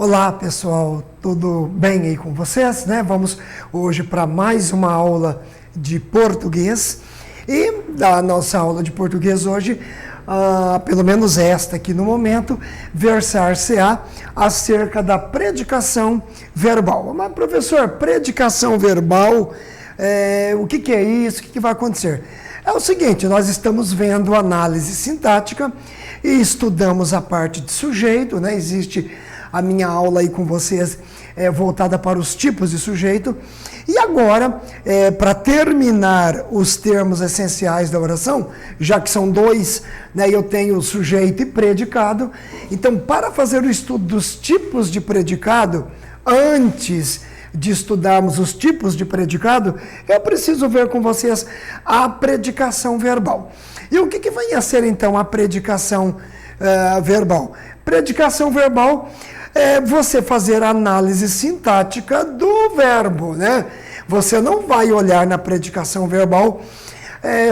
Olá pessoal, tudo bem aí com vocês, né? Vamos hoje para mais uma aula de português e da nossa aula de português hoje, pelo menos esta aqui no momento, versar-se-á acerca da predicação verbal. Mas professor, predicação verbal, o que é isso? O que vai acontecer? É o seguinte, nós estamos vendo análise sintática e estudamos a parte de sujeito, né? Existe a minha aula aí com vocês voltada para os tipos de sujeito. E agora, para terminar os termos essenciais da oração, já que são dois, né, eu tenho sujeito e predicado, então para fazer o estudo dos tipos de predicado, antes de estudarmos os tipos de predicado, eu preciso ver com vocês a predicação verbal. E o que vem a ser então a predicação verbal? Predicação verbal é você fazer a análise sintática do verbo, né? Você não vai olhar na predicação verbal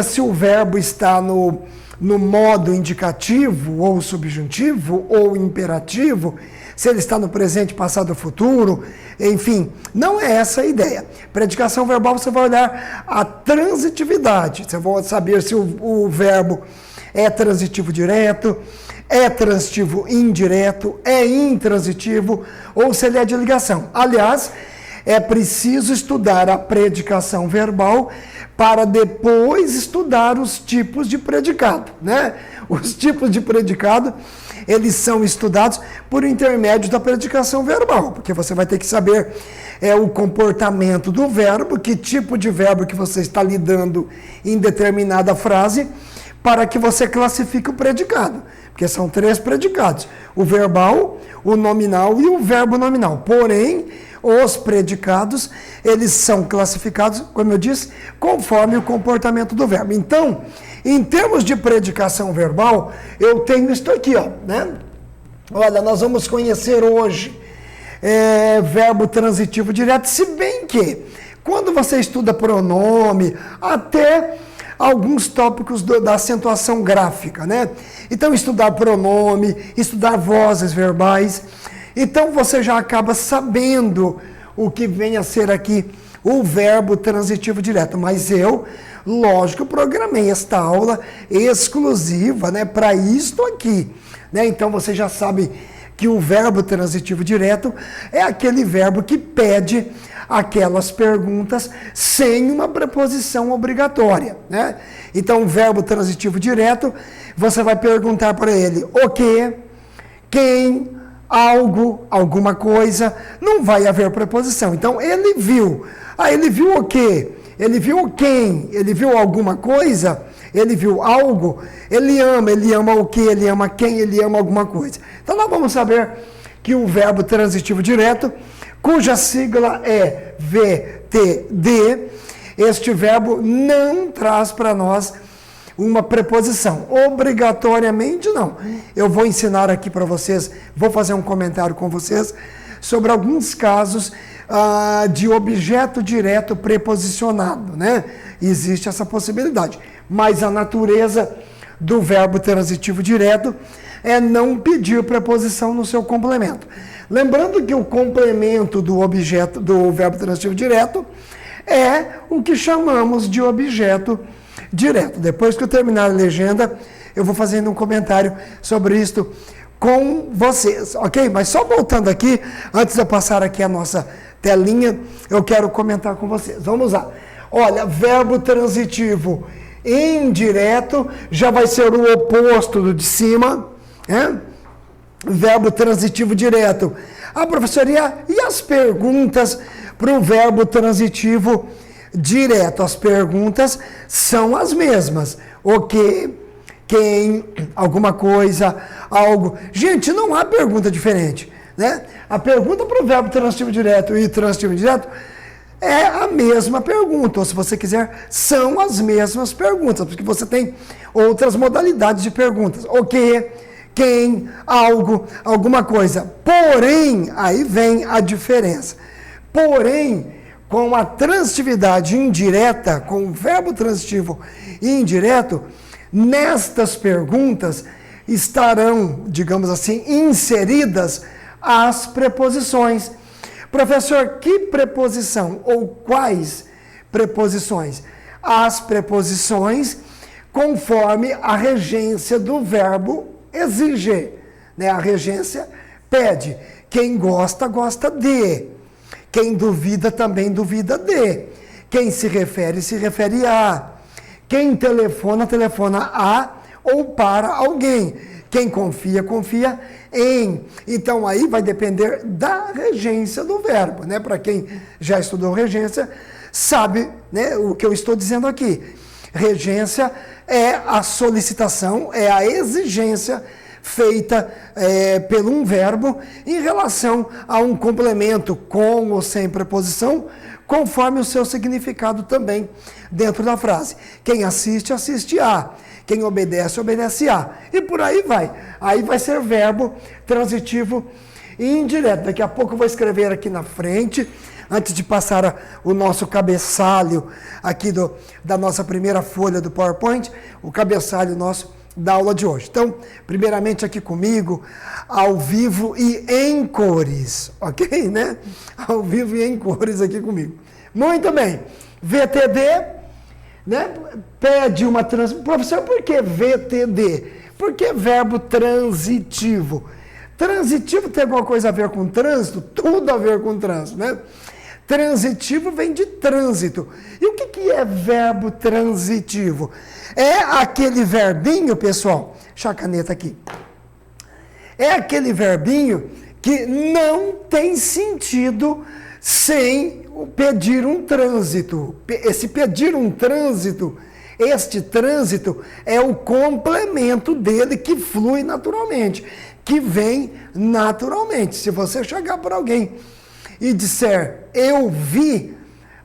se o verbo está no modo indicativo, ou subjuntivo, ou imperativo, se ele está no presente, passado, futuro, enfim, não é essa a ideia. Predicação verbal você vai olhar a transitividade, você vai saber se o verbo é transitivo direto, é transitivo indireto, é intransitivo, ou se ele é de ligação. Aliás, é preciso estudar a predicação verbal para depois estudar os tipos de predicado, né? Os tipos de predicado, eles são estudados por intermédio da predicação verbal, porque você vai ter que saber o comportamento do verbo, que tipo de verbo que você está lidando em determinada frase, para que você classifique o predicado. Porque são três predicados, o verbal, o nominal e o verbo nominal. Porém, os predicados, eles são classificados, como eu disse, conforme o comportamento do verbo. Então, em termos de predicação verbal, eu tenho isso aqui, ó, né? Olha, nós vamos conhecer hoje verbo transitivo direto, se bem que, quando você estuda pronome, até alguns tópicos da acentuação gráfica, né? Então, estudar pronome, estudar vozes verbais. Então, você já acaba sabendo o que vem a ser aqui o verbo transitivo direto. Mas eu, lógico, programei esta aula exclusiva, né, para isto aqui, né? Então, você já sabe que o verbo transitivo direto é aquele verbo que pede aquelas perguntas sem uma preposição obrigatória, né? Então, o verbo transitivo direto, você vai perguntar para ele o que, quem, algo, alguma coisa, não vai haver preposição. Então, ele viu. Ele viu o quê? Ele viu quem? Ele viu alguma coisa? Ele viu algo? Ele ama o quê? Ele ama quem? Ele ama alguma coisa. Então, nós vamos saber que o verbo transitivo direto, cuja sigla é VTD, este verbo não traz para nós uma preposição. Obrigatoriamente não. Eu vou ensinar aqui para vocês, vou fazer um comentário com vocês sobre alguns casos de objeto direto preposicionado, né? Existe essa possibilidade. Mas a natureza do verbo transitivo direto é não pedir preposição no seu complemento. Lembrando que o complemento do objeto do verbo transitivo direto é o que chamamos de objeto direto. Depois que eu terminar a legenda, eu vou fazendo um comentário sobre isto com vocês, ok? Mas só voltando aqui, antes de eu passar aqui a nossa telinha, eu quero comentar com vocês. Vamos lá. Olha, verbo transitivo indireto já vai ser o oposto do de cima, né? Verbo transitivo direto. Professora, e as perguntas para o verbo transitivo direto? As perguntas são as mesmas. O que, quem, alguma coisa, algo. Gente, não há pergunta diferente, né? A pergunta para o verbo transitivo direto e transitivo direto é a mesma pergunta, ou se você quiser, são as mesmas perguntas, porque você tem outras modalidades de perguntas. O que, quem, algo, alguma coisa. Porém, aí vem a diferença. Porém, com a transitividade indireta, com o verbo transitivo indireto, nestas perguntas estarão, digamos assim, inseridas as preposições. Professor, que preposição ou quais preposições? As preposições conforme a regência do verbo exige, né? A regência pede. Quem gosta, gosta de. Quem duvida, também duvida de. Quem se refere a. Quem telefona, telefona a ou para alguém. Quem confia, confia em. Então, aí vai depender da regência do verbo, né? Para quem já estudou regência, sabe, né, o que eu estou dizendo aqui. Regência é a solicitação, é a exigência feita por um verbo em relação a um complemento com ou sem preposição, conforme o seu significado também dentro da frase. Quem assiste, assiste a. Quem obedece, obedece a. E por aí vai. Aí vai ser verbo transitivo indireto. Daqui a pouco eu vou escrever aqui na frente, antes de passar o nosso cabeçalho aqui da nossa primeira folha do PowerPoint, o cabeçalho nosso da aula de hoje. Então, primeiramente aqui comigo, ao vivo e em cores, ok, né? Ao vivo e em cores aqui comigo. Muito bem. VTD, né? Pede uma Professor, por que VTD? Porque verbo transitivo. Transitivo tem alguma coisa a ver com trânsito? Tudo a ver com trânsito, né? Transitivo vem de trânsito. E o que é verbo transitivo? É aquele verbinho, pessoal, deixa a caneta aqui. É aquele verbinho que não tem sentido sem pedir um trânsito. Esse pedir um trânsito, este trânsito é o complemento dele que flui naturalmente, que vem naturalmente. Se você chegar para alguém e disser, eu vi,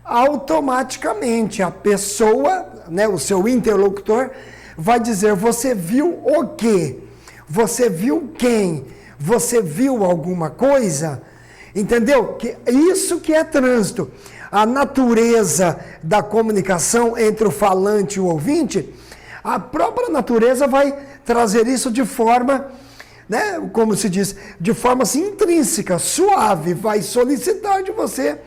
automaticamente a pessoa, né, o seu interlocutor, vai dizer, você viu o quê? Você viu quem? Você viu alguma coisa? Entendeu? Isso que é trânsito. A natureza da comunicação entre o falante e o ouvinte, a própria natureza vai trazer isso de forma, né, como se diz, de forma assim, intrínseca, suave, vai solicitar de você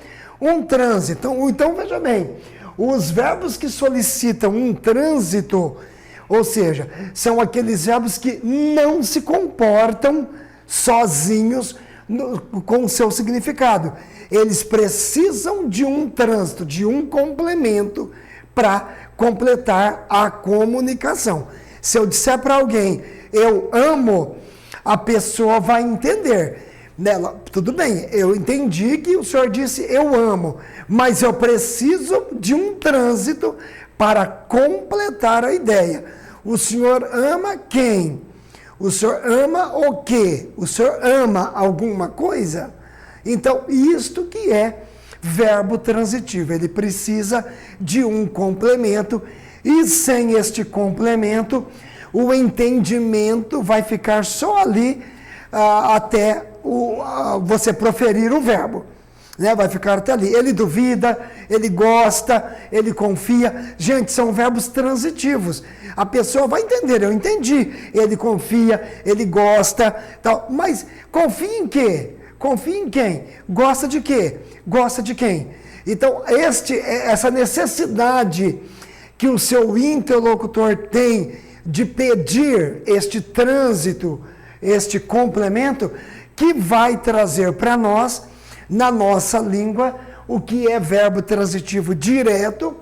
um trânsito. Então, veja bem, os verbos que solicitam um trânsito, ou seja, são aqueles verbos que não se comportam sozinhos com o seu significado. Eles precisam de um trânsito, de um complemento para completar a comunicação. Se eu disser para alguém, eu amo, a pessoa vai entender. Nela, tudo bem, eu entendi que o senhor disse eu amo, mas eu preciso de um trânsito para completar a ideia. O senhor ama quem? O senhor ama o quê? O senhor ama alguma coisa? Então, isto que é verbo transitivo. Ele precisa de um complemento e sem este complemento, o entendimento vai ficar só ali até você proferir o verbo. Né? Vai ficar até ali. Ele duvida, ele gosta, ele confia. Gente, são verbos transitivos. A pessoa vai entender, eu entendi. Ele confia, ele gosta, tal. Mas confia em quê? Confia em quem? Gosta de quê? Gosta de quem? Então, essa necessidade que o seu interlocutor tem de pedir este trânsito, este complemento, que vai trazer para nós, na nossa língua, o que é verbo transitivo direto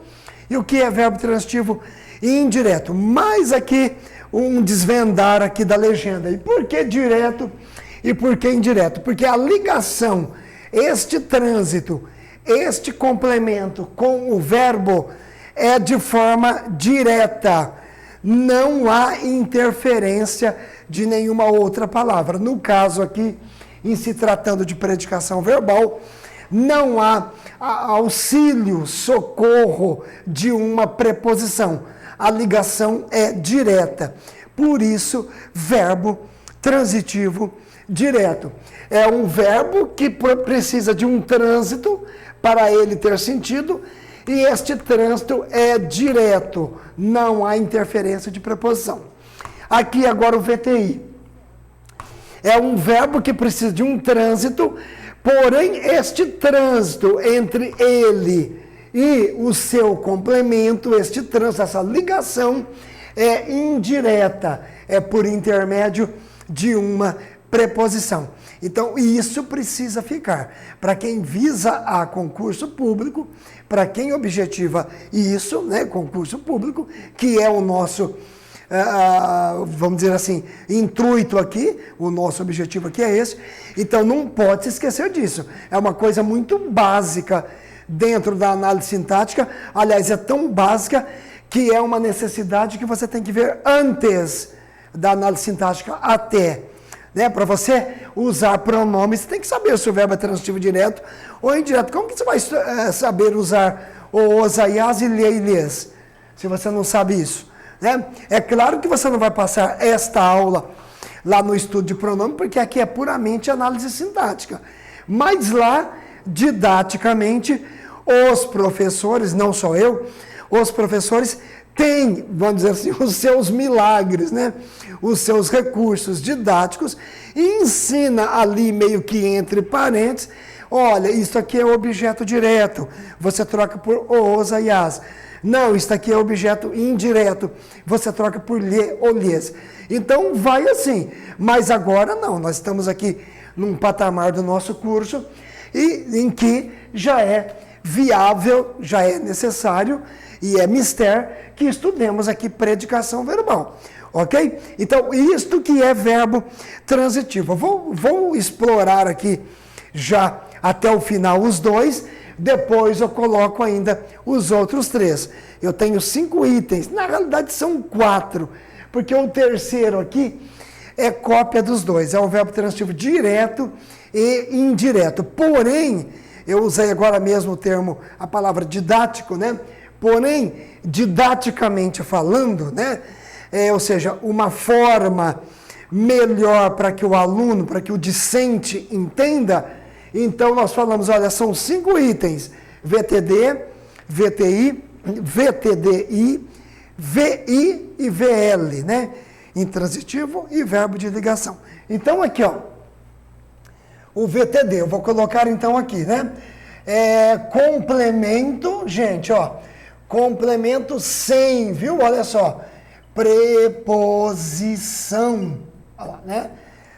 e o que é verbo transitivo indireto. Mais aqui, um desvendar aqui da legenda. E por que direto e por que indireto? Porque a ligação, este trânsito, este complemento com o verbo é de forma direta. Não há interferência de nenhuma outra palavra. No caso aqui, em se tratando de predicação verbal, não há auxílio, socorro de uma preposição. A ligação é direta. Por isso, verbo transitivo direto. É um verbo que precisa de um trânsito para ele ter sentido, e este trânsito é direto, não há interferência de preposição. Aqui agora o VTI. É um verbo que precisa de um trânsito, porém este trânsito entre ele e o seu complemento, este trânsito, essa ligação é indireta, é por intermédio de uma preposição. Então, isso precisa ficar. Para quem visa a concurso público, para quem objetiva isso, né, concurso público, que é o nosso, vamos dizer assim, intuito aqui, o nosso objetivo aqui é esse. Então, não pode se esquecer disso. É uma coisa muito básica dentro da análise sintática. Aliás, é tão básica que é uma necessidade que você tem que ver antes da análise sintática até. Né? Para você usar pronomes, você tem que saber se o verbo é transitivo direto ou indireto. Como que você vai saber usar o os, aias e lhes, se você não sabe isso? Né? É claro que você não vai passar esta aula lá no estudo de pronome, porque aqui é puramente análise sintática. Mas lá, didaticamente, os professores, não só eu, os professores têm, vamos dizer assim, os seus milagres, né? Os seus recursos didáticos, e ensina ali meio que entre parênteses, olha, isso aqui é objeto direto, você troca por os, aias. Não, isso aqui é objeto indireto, você troca por lhe ou lhes. Então vai assim, mas agora não, nós estamos aqui num patamar do nosso curso e em que já é viável, já é necessário e é mister que estudemos aqui predicação verbal, ok? Então, isto que é verbo transitivo. Vou explorar aqui já até o final os dois, depois eu coloco ainda os outros 3. Eu tenho 5 itens, na realidade são 4, porque o terceiro aqui é cópia dos dois, é o verbo transitivo direto e indireto. Porém, eu usei agora mesmo o termo, a palavra didático, né? Porém, didaticamente falando, né? Ou seja, uma forma melhor para que o aluno, para que o discente entenda. Então, nós falamos, olha, são 5 itens, VTD, VTI, VTDI, VI e VL, né? Intransitivo e verbo de ligação. Então, aqui, ó, o VTD, eu vou colocar então aqui, né? Complemento, gente, ó, complemento sem, viu? Olha só, preposição, olha lá, né?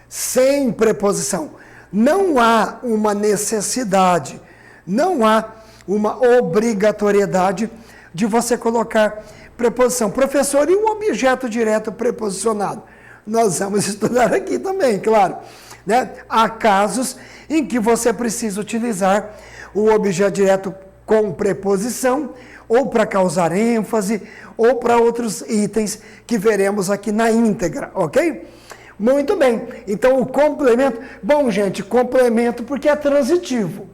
Sem preposição. Não há uma necessidade, não há uma obrigatoriedade de você colocar preposição. Professor, e o objeto direto preposicionado? Nós vamos estudar aqui também, claro. Né? Há casos em que você precisa utilizar o objeto direto com preposição, ou para causar ênfase, ou para outros itens que veremos aqui na íntegra, ok? Muito bem, então o complemento, bom gente, complemento porque é transitivo.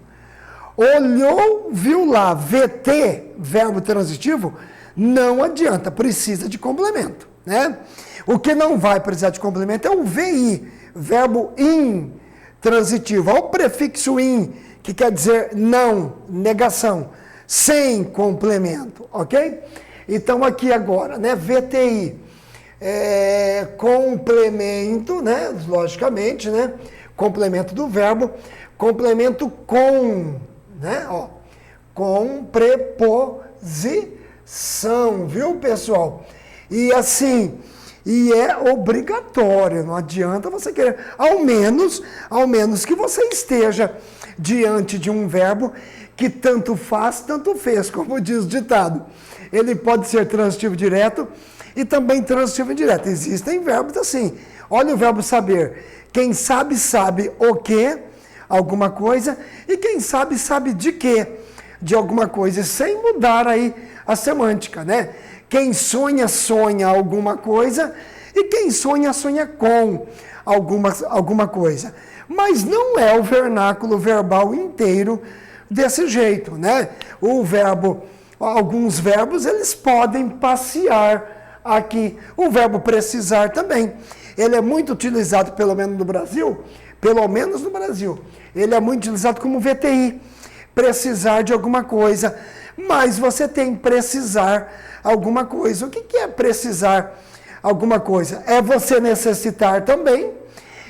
Olhou, viu lá, VT, verbo transitivo, não adianta, precisa de complemento, né? O que não vai precisar de complemento é o VI, verbo intransitivo, olha o prefixo in, que quer dizer não, negação, sem complemento, ok? Então aqui agora, né, VTI, complemento, né, logicamente, né, complemento do verbo, complemento com, né, ó, com preposição, viu, pessoal? E assim, e é obrigatório, não adianta você querer, ao menos que você esteja diante de um verbo que tanto faz, tanto fez, como diz o ditado. Ele pode ser transitivo direto e também transitivo indireto. Existem verbos assim. Olha o verbo saber. Quem sabe, sabe o que, alguma coisa, e quem sabe, sabe de que, de alguma coisa, sem mudar aí a semântica, né? Quem sonha, sonha alguma coisa, e quem sonha, sonha com alguma coisa. Mas não é o vernáculo verbal inteiro desse jeito, né? O verbo, alguns verbos, eles podem passear aqui. O verbo precisar também. Ele é muito utilizado, pelo menos no Brasil, ele é muito utilizado como VTI, precisar de alguma coisa. Mas você tem precisar alguma coisa. O que é precisar alguma coisa? É você necessitar também,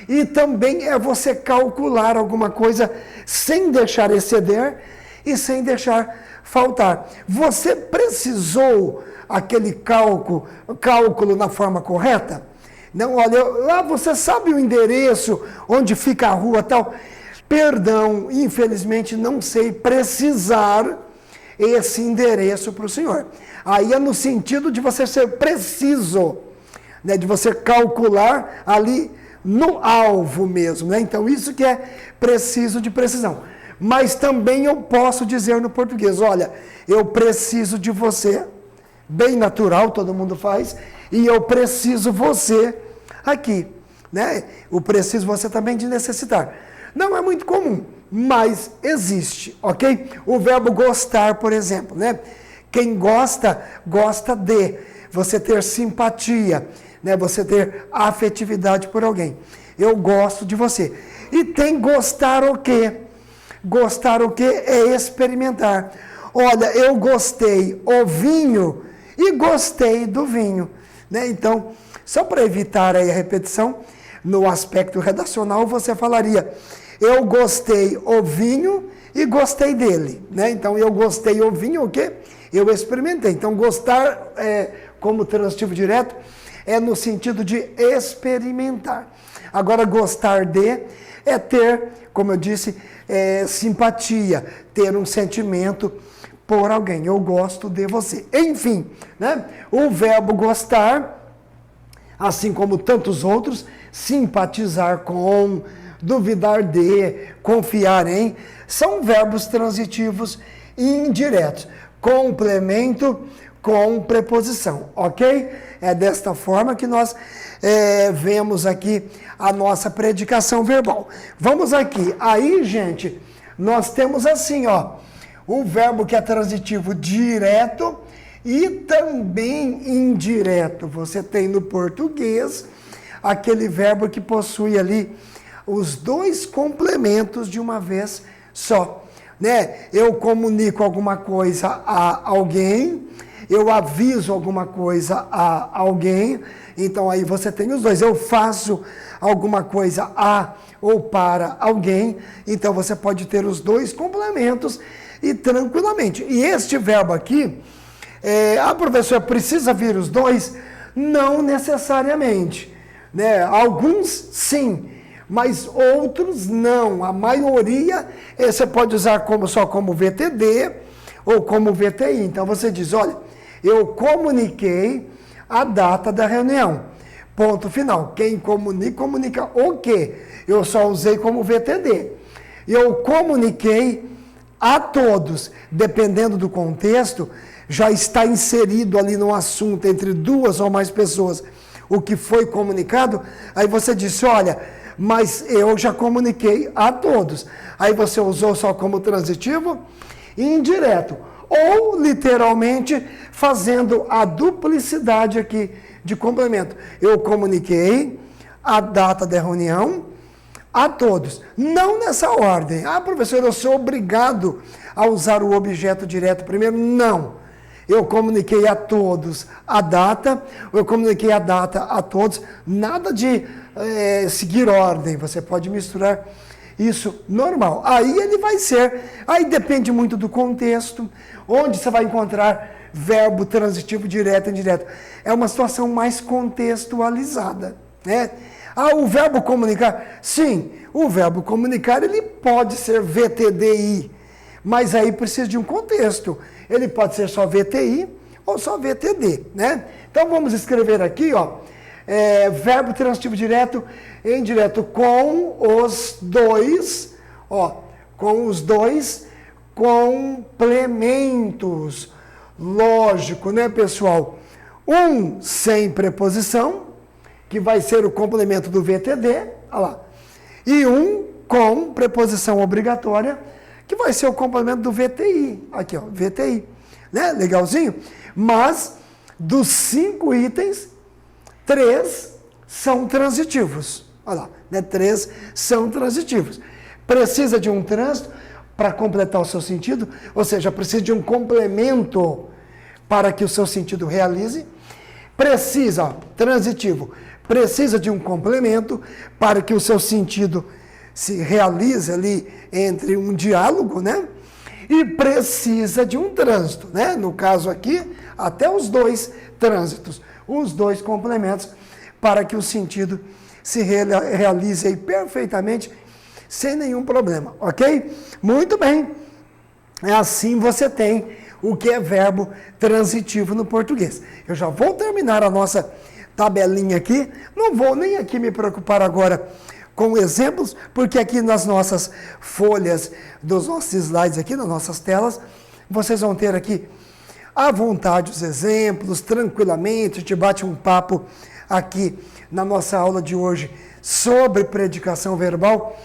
e também é você calcular alguma coisa sem deixar exceder e sem deixar faltar. Você precisou aquele cálculo na forma correta? Não, olha, lá você sabe o endereço, onde fica a rua tal. Perdão, infelizmente não sei precisar esse endereço para o senhor. Aí é no sentido de você ser preciso, né, de você calcular ali no alvo mesmo, né? Então isso que é preciso de precisão. Mas também eu posso dizer no português, olha, eu preciso de você, bem natural, todo mundo faz, e eu preciso você aqui, né? O preciso você também de necessitar. Não é muito comum, mas existe, ok? O verbo gostar, por exemplo, né? Quem gosta, gosta de. Você ter simpatia, né? Você ter afetividade por alguém. Eu gosto de você. E tem gostar o quê? Gostar o quê? É experimentar. Olha, eu gostei o vinho e gostei do vinho, né? Então, só para evitar aí a repetição, no aspecto redacional, você falaria, eu gostei o vinho e gostei dele, né? Então, eu gostei o vinho, o quê? Eu experimentei. Então, gostar, como transitivo direto, é no sentido de experimentar. Agora, gostar de é ter, como eu disse, simpatia, ter um sentimento por alguém. Eu gosto de você. Enfim, né? O verbo gostar, assim como tantos outros, simpatizar com, duvidar de, confiar em, são verbos transitivos indiretos. Complemento com preposição, ok? É desta forma que nós vemos aqui a nossa predicação verbal. Vamos aqui. Aí, gente, nós temos assim, ó, o verbo que é transitivo direto e também indireto. Você tem no português aquele verbo que possui ali os dois complementos de uma vez só, né? Eu comunico alguma coisa a alguém, eu aviso alguma coisa a alguém, então aí você tem os dois. Eu faço alguma coisa a ou para alguém, então você pode ter os dois complementos e tranquilamente. E este verbo aqui, professor, precisa vir os dois? Não necessariamente, né? Alguns sim, mas outros não. A maioria você pode usar só como VTD ou como VTI. Então você diz, olha, eu comuniquei a data da reunião. Ponto final. Quem comunica, comunica o quê? Eu só usei como VTD. Eu comuniquei a todos. Dependendo do contexto, já está inserido ali no assunto entre duas ou mais pessoas o que foi comunicado. Aí você disse, olha, mas eu já comuniquei a todos. Aí você usou só como transitivo e indireto. Ou, literalmente, fazendo a duplicidade aqui de complemento. Eu comuniquei a data da reunião a todos. Não nessa ordem. Professor, eu sou obrigado a usar o objeto direto primeiro? Não. Eu comuniquei a todos a data, eu comuniquei a data a todos. Nada de seguir ordem. Você pode misturar isso normal. Aí ele vai ser, aí depende muito do contexto, onde você vai encontrar verbo transitivo direto e indireto. É uma situação mais contextualizada, né? O verbo comunicar, sim, o verbo comunicar ele pode ser VTDI, mas aí precisa de um contexto. Ele pode ser só VTI ou só VTD, né? Então vamos escrever aqui, ó, verbo transitivo direto e indireto com os dois, complementos. Lógico, né, pessoal? Um sem preposição, que vai ser o complemento do VTD, olha lá. E um com preposição obrigatória, que vai ser o complemento do VTI. Aqui, ó, VTI. Né? Legalzinho? Mas, dos 5 itens, 3 são transitivos. Olha lá, né? 3 são transitivos. Precisa de um trânsito para completar o seu sentido, ou seja, precisa de um complemento para que o seu sentido realize. precisa, ó, transitivo, precisa de um complemento para que o seu sentido se realize ali entre um diálogo, né? E precisa de um trânsito, né? No caso aqui, até os dois trânsitos, os dois complementos, para que o sentido se realize aí perfeitamente, sem nenhum problema, ok? Muito bem. Assim você tem o que é verbo transitivo no português. Eu já vou terminar a nossa tabelinha aqui, não vou nem aqui me preocupar agora com exemplos, porque aqui nas nossas folhas, dos nossos slides aqui, nas nossas telas, vocês vão ter aqui à vontade os exemplos, tranquilamente, a gente bate um papo aqui na nossa aula de hoje sobre predicação verbal.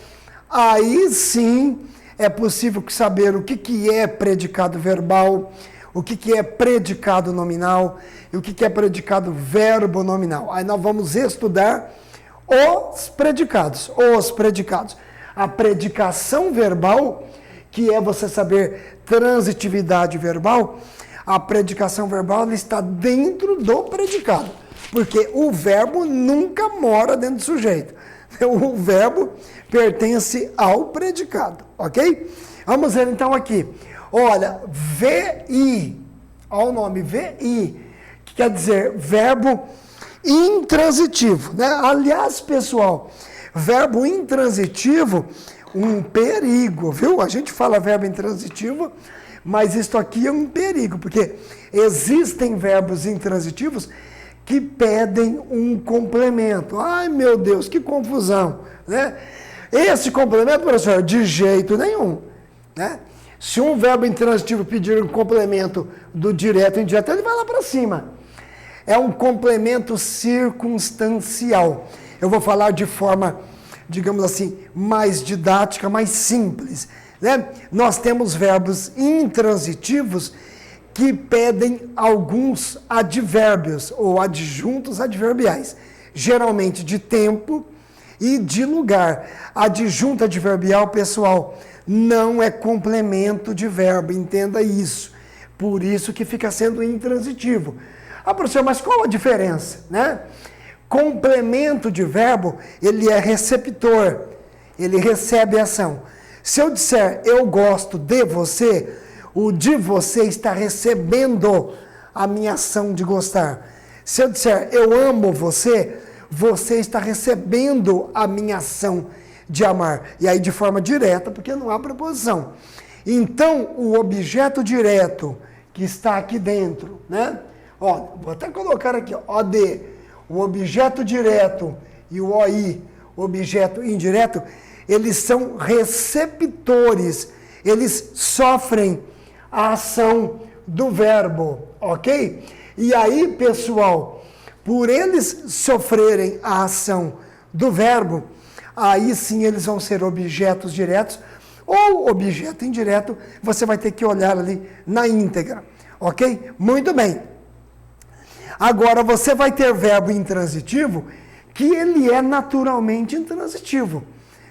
Aí sim é possível saber o que é predicado verbal, o que é predicado nominal e o que é predicado verbo nominal. Aí nós vamos estudar os predicados. A predicação verbal, que é você saber transitividade verbal, a predicação verbal ela está dentro do predicado, porque o verbo nunca mora dentro do sujeito. O verbo pertence ao predicado, ok? Vamos ver então aqui. Olha, VI, olha o nome, VI, que quer dizer verbo intransitivo, né? Aliás, pessoal, verbo intransitivo, um perigo, viu? A gente fala verbo intransitivo, mas isto aqui é um perigo, porque existem verbos intransitivos que pedem um complemento. Ai, meu Deus, que confusão, né? Esse complemento, professor, de jeito nenhum, né? Se um verbo intransitivo pedir um complemento do direto e indireto, ele vai lá para cima. É um complemento circunstancial. Eu vou falar de forma, digamos assim, mais didática, mais simples, né? Nós temos verbos intransitivos que pedem alguns advérbios ou adjuntos adverbiais, geralmente de tempo e de lugar. Adjunto adverbial, pessoal, não é complemento de verbo, entenda isso. Por isso que fica sendo intransitivo. Ah, professor, mas qual a diferença, né? Complemento de verbo, ele é receptor, ele recebe ação. Se eu disser eu gosto de você, o de você está recebendo a minha ação de gostar. Se eu disser eu amo você, você está recebendo a minha ação de amar. E aí de forma direta, porque não há preposição. Então, o objeto direto que está aqui dentro, né? Ó, vou até colocar aqui, ó, OD, o objeto direto e o OI, objeto indireto, eles são receptores, eles sofrem a ação do verbo, ok? E aí, pessoal, por eles sofrerem a ação do verbo, aí sim eles vão ser objetos diretos ou objeto indireto, você vai ter que olhar ali na íntegra, ok? Muito bem. Agora, você vai ter verbo intransitivo que ele é naturalmente intransitivo.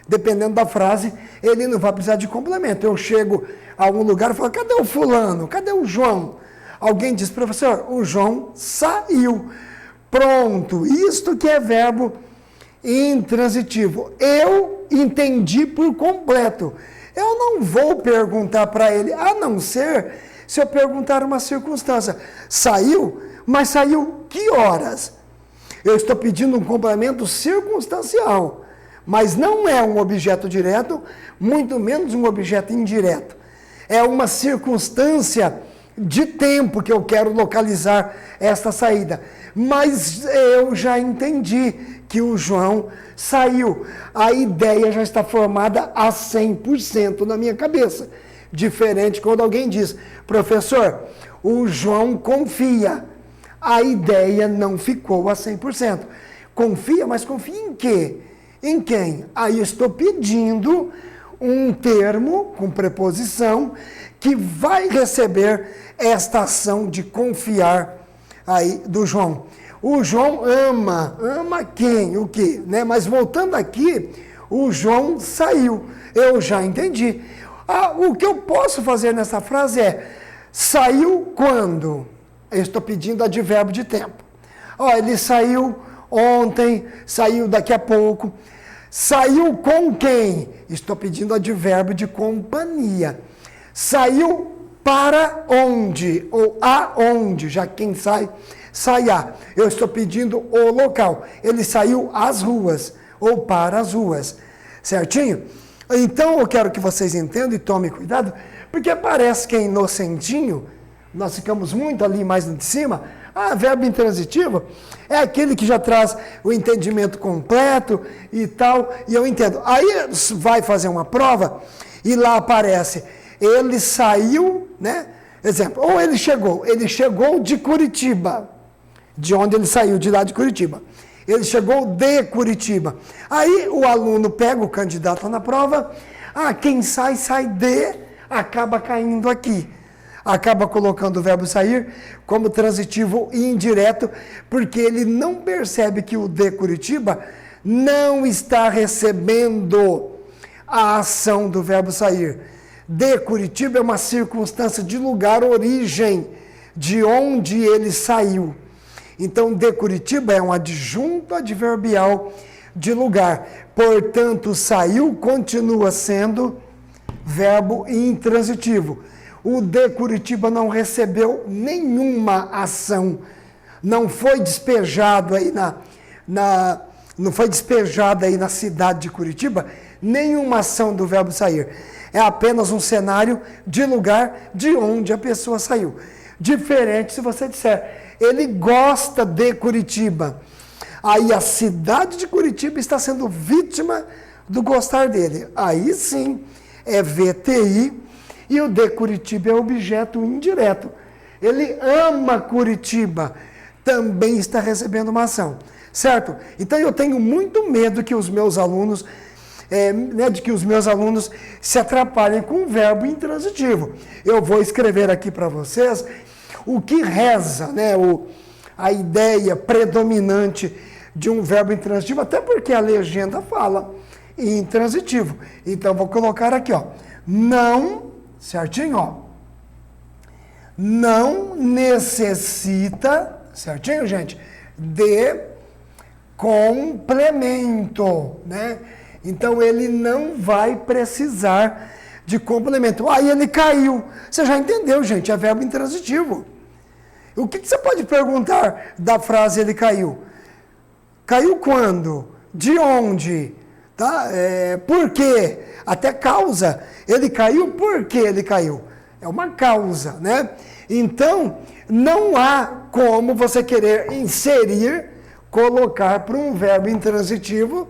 Dependendo da frase, ele não vai precisar de complemento. Eu chego a algum lugar e falo, cadê o fulano? Cadê o João? Alguém diz, professor, o João saiu. Pronto, isto que é verbo intransitivo. Eu entendi por completo. Eu não vou perguntar para ele, a não ser se eu perguntar uma circunstância. Saiu? Mas saiu que horas? Eu estou pedindo um complemento circunstancial. Mas não é um objeto direto, muito menos um objeto indireto. É uma circunstância de tempo que eu quero localizar esta saída. Mas eu já entendi que o João saiu. A ideia já está formada a 100% na minha cabeça. Diferente quando alguém diz, professor, o João confia. A ideia não ficou a 100%. Confia, mas confia em quê? Em quem? Aí eu estou pedindo um termo com preposição que vai receber esta ação de confiar aí do João. O João ama. Ama quem? O quê? Né? Mas voltando aqui, o João saiu. Eu já entendi. O que eu posso fazer nessa frase é, saiu quando? Eu estou pedindo advérbio de tempo. Ó, ele saiu ontem, saiu daqui a pouco. Saiu com quem? Estou pedindo advérbio de companhia. Saiu para onde? Ou aonde? Já quem sai, saia. Eu estou pedindo o local. Ele saiu às ruas ou para as ruas. Certinho? Então eu quero que vocês entendam e tomem cuidado, porque parece que é inocentinho. Nós ficamos muito ali mais de cima. Verbo intransitivo é aquele que já traz o entendimento completo e tal, e eu entendo. Aí vai fazer uma prova e lá aparece, ele saiu, né? Exemplo, ou ele chegou de Curitiba, de onde ele saiu, de lá de Curitiba. Ele chegou de Curitiba. Aí o aluno pega o candidato na prova, quem sai de, acaba caindo aqui. Acaba colocando o verbo sair como transitivo indireto, porque ele não percebe que o de Curitiba não está recebendo a ação do verbo sair. De Curitiba é uma circunstância de lugar, origem, de onde ele saiu. Então, de Curitiba é um adjunto adverbial de lugar. Portanto, saiu continua sendo verbo intransitivo. O de Curitiba não recebeu nenhuma ação, não foi despejado aí não foi despejada aí na cidade de Curitiba nenhuma ação do verbo sair. É apenas um cenário de lugar de onde a pessoa saiu. Diferente se você disser, ele gosta de Curitiba. Aí a cidade de Curitiba está sendo vítima do gostar dele. Aí sim é VTI. E o de Curitiba é objeto indireto. Ele ama Curitiba, também está recebendo uma ação, certo? Então eu tenho muito medo que os meus alunos, de que os meus alunos se atrapalhem com o verbo intransitivo. Eu vou escrever aqui para vocês o que reza, a ideia predominante de um verbo intransitivo, até porque a legenda fala em intransitivo. Então vou colocar aqui, não. Certinho, ó. Não necessita, certinho, gente, de complemento, né? Então, ele não vai precisar de complemento. Aí ele caiu. Você já entendeu, gente, é verbo intransitivo. O que você pode perguntar da frase ele caiu? Caiu quando? De onde? Tá? Por quê? Até causa. Ele caiu, por que ele caiu? É uma causa, né? Então, não há como você querer inserir, colocar para um verbo intransitivo,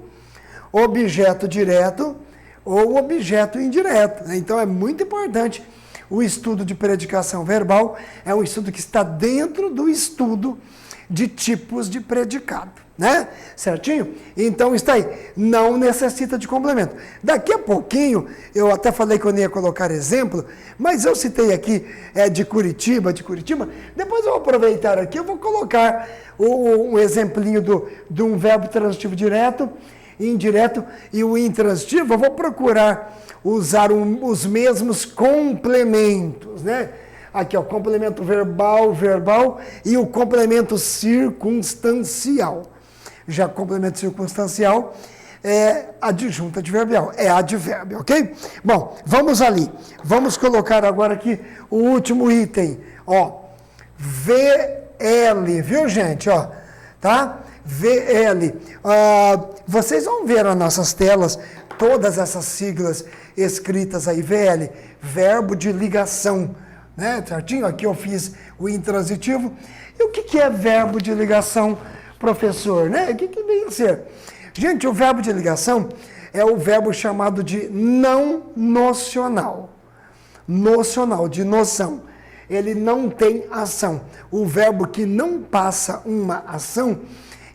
objeto direto ou objeto indireto. Né? Então, é muito importante o estudo de predicação verbal, é um estudo que está dentro do estudo de tipos de predicado, né? Certinho? Então está aí, não necessita de complemento. Daqui a pouquinho, eu até falei que eu não ia colocar exemplo, mas eu citei aqui de Curitiba, depois eu vou aproveitar aqui, eu vou colocar um exemplinho de um verbo transitivo direto, indireto e o intransitivo. Eu vou procurar usar os mesmos complementos, né? Aqui, complemento verbal e o complemento circunstancial. Já complemento circunstancial é adjunto adverbial, é advérbio, ok? Bom, vamos ali. Vamos colocar agora aqui o último item, VL, viu, gente? Tá? VL. Vocês vão ver nas nossas telas todas essas siglas escritas aí, VL, verbo de ligação. Né? Certinho? Aqui eu fiz o intransitivo. E o que é verbo de ligação, professor? Né? O que vem a ser? Gente, o verbo de ligação é o verbo chamado de não nocional. Nocional, de noção. Ele não tem ação. O verbo que não passa uma ação,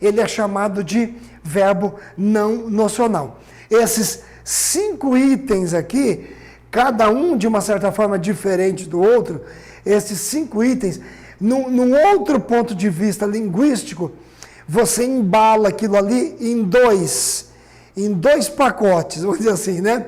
ele é chamado de verbo não nocional. Esses 5 itens aqui, cada um de uma certa forma diferente do outro, esses 5 itens, num outro ponto de vista linguístico, você embala aquilo ali em dois pacotes, vamos dizer assim, né?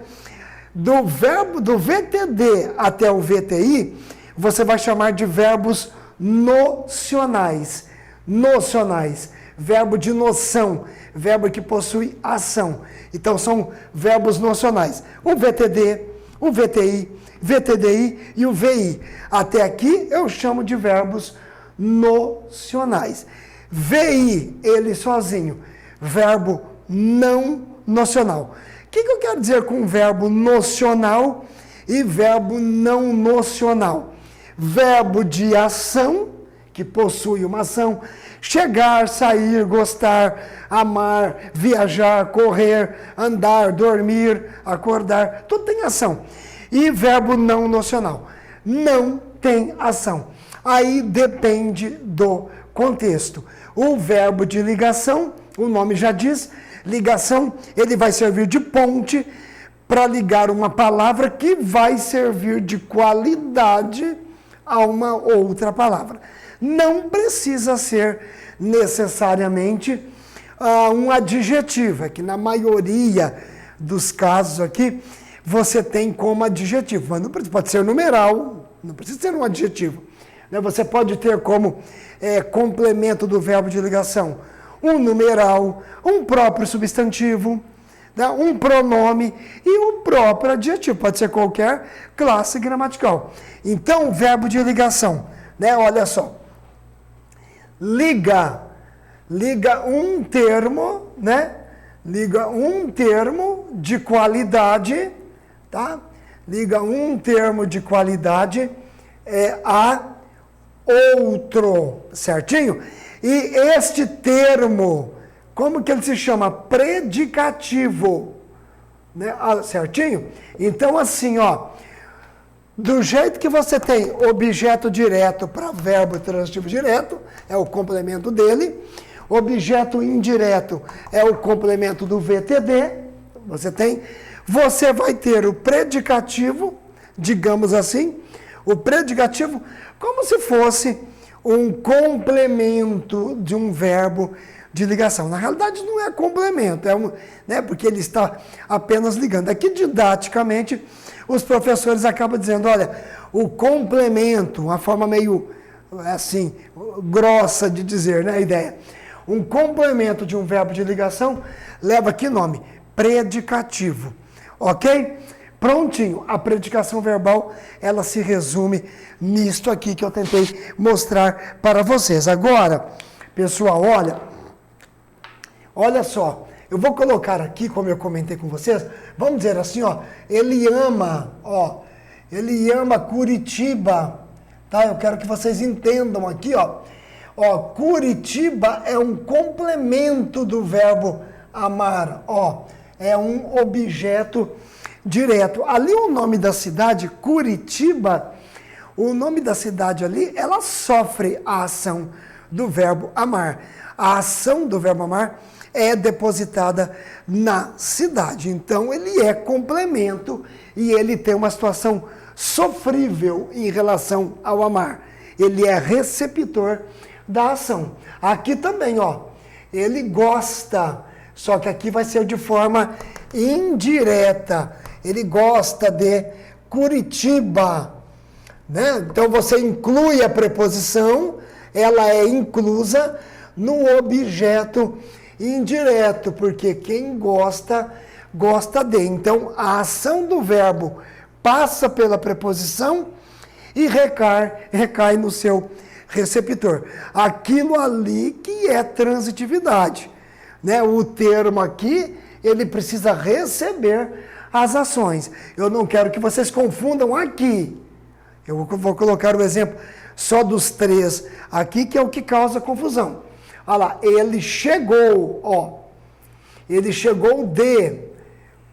Do verbo do VTD até o VTI, você vai chamar de verbos nocionais. nocionais. Verbo de noção, verbo que possui ação. Então, são verbos nocionais. O VTD, o VTI, VTDI e o VI. Até aqui eu chamo de verbos nocionais. VI, ele sozinho, verbo não nocional. O que eu quero dizer com verbo nocional e verbo não nocional? Verbo de ação, que possui uma ação, chegar, sair, gostar, amar, viajar, correr, andar, dormir, acordar, tudo tem ação. E verbo não nocional, não tem ação. Aí depende do contexto. O verbo de ligação, o nome já diz, ligação, ele vai servir de ponte para ligar uma palavra que vai servir de qualidade a uma outra palavra. Não precisa ser necessariamente um adjetivo, é que na maioria dos casos aqui, você tem como adjetivo, mas não precisa, pode ser numeral, não precisa ser um adjetivo. Né? Você pode ter como complemento do verbo de ligação um numeral, um próprio substantivo, né? Um pronome e um próprio adjetivo, pode ser qualquer classe gramatical. Então, o verbo de ligação, né? Olha só, liga um termo, né? Liga um termo de qualidade, tá? Liga um termo de qualidade a outro, certinho? E este termo, como que ele se chama? Predicativo, né? Certinho? Então, assim, ó, do jeito que você tem objeto direto para verbo transitivo direto, é o complemento dele. Objeto indireto é o complemento do VTD. Você vai ter o predicativo, digamos assim, o predicativo como se fosse um complemento de um verbo de ligação. Na realidade, não é complemento, né, porque ele está apenas ligando. Aqui, didaticamente, os professores acabam dizendo, olha, o complemento, uma forma meio, assim, grossa de dizer, né, a ideia. Um complemento de um verbo de ligação leva que nome? Predicativo, ok? Prontinho, a predicação verbal, ela se resume nisto aqui que eu tentei mostrar para vocês. Agora, pessoal, olha só, eu vou colocar aqui, como eu comentei com vocês, vamos dizer assim, ó, ele ama Curitiba, tá? Eu quero que vocês entendam aqui, ó, Curitiba é um complemento do verbo amar, é um objeto direto. Ali o nome da cidade, Curitiba, o nome da cidade ali, ela sofre a ação do verbo amar. A ação do verbo amar é depositada na cidade. Então, ele é complemento e ele tem uma situação sofrível em relação ao amar. Ele é receptor da ação. Aqui também, ele gosta, só que aqui vai ser de forma indireta. Ele gosta de Curitiba, né? Então você inclui a preposição, ela é inclusa no objeto indireto, porque quem gosta, gosta de. Então a ação do verbo passa pela preposição e recai no seu receptor. Aquilo ali que é transitividade, né? O termo aqui, ele precisa receber as ações. Eu não quero que vocês confundam aqui. Eu vou colocar o exemplo só dos três aqui, que é o que causa confusão. Olha lá, ele chegou, ele chegou de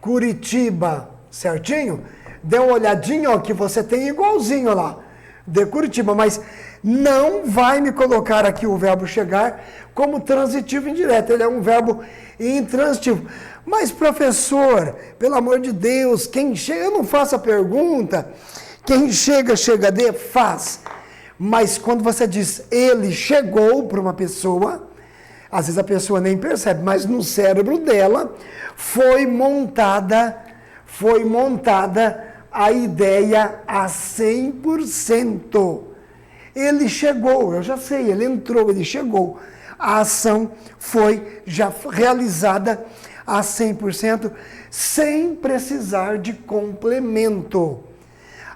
Curitiba, certinho? Dê uma olhadinha, que você tem igualzinho lá, de Curitiba, mas não vai me colocar aqui o verbo chegar como transitivo indireto, ele é um verbo intransitivo. Mas, professor, pelo amor de Deus, quem chega, eu não faço a pergunta, quem chega de, faz. Mas quando você diz, ele chegou para uma pessoa, às vezes a pessoa nem percebe, mas no cérebro dela foi montada a ideia a 100%. ele chegou, eu já sei, ele entrou, ele chegou. A ação foi já realizada a 100%, sem precisar de complemento.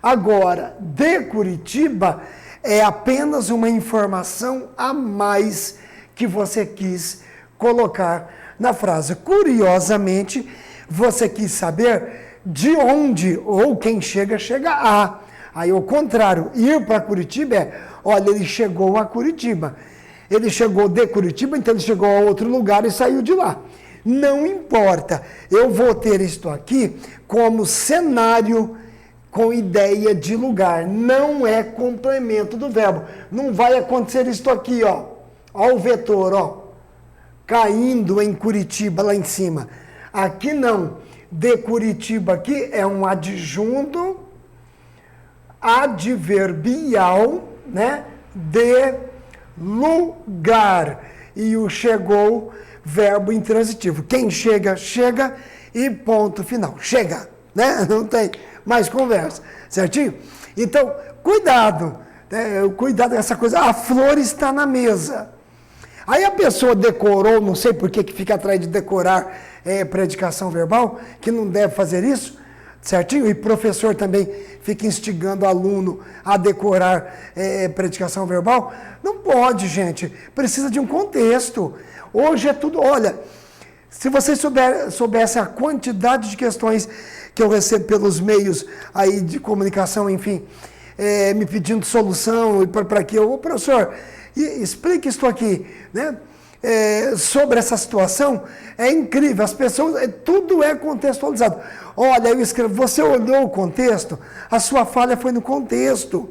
Agora, de Curitiba, é apenas uma informação a mais que você quis colocar na frase. Curiosamente, você quis saber de onde ou quem chega, chega a. Aí, ao contrário, ir para Curitiba é, olha, ele chegou a Curitiba. Ele chegou de Curitiba, então ele chegou a outro lugar e saiu de lá. Não importa, eu vou ter isto aqui como cenário com ideia de lugar. Não é complemento do verbo. Não vai acontecer isto aqui, ó. Ó o vetor, ó. Caindo em Curitiba, lá em cima. Aqui não. De Curitiba aqui é um adjunto adverbial, né? De lugar. E o chegou, verbo intransitivo. Quem chega, chega e ponto final. Chega, né? Não tem mais conversa, certinho? Então, cuidado, né? Cuidado com essa coisa. A flor está na mesa. Aí a pessoa decorou, não sei por que fica atrás de decorar predicação verbal, que não deve fazer isso, certinho? E professor também fica instigando o aluno a decorar predicação verbal. Não pode, gente. Precisa de um contexto. Hoje é tudo... Olha, se vocês soubessem a quantidade de questões que eu recebo pelos meios aí de comunicação, enfim, me pedindo solução para que eu... Ô, professor, explique isso aqui, né? Sobre essa situação, é incrível, as pessoas, tudo é contextualizado. Olha, eu escrevo, você olhou o contexto, a sua falha foi no contexto,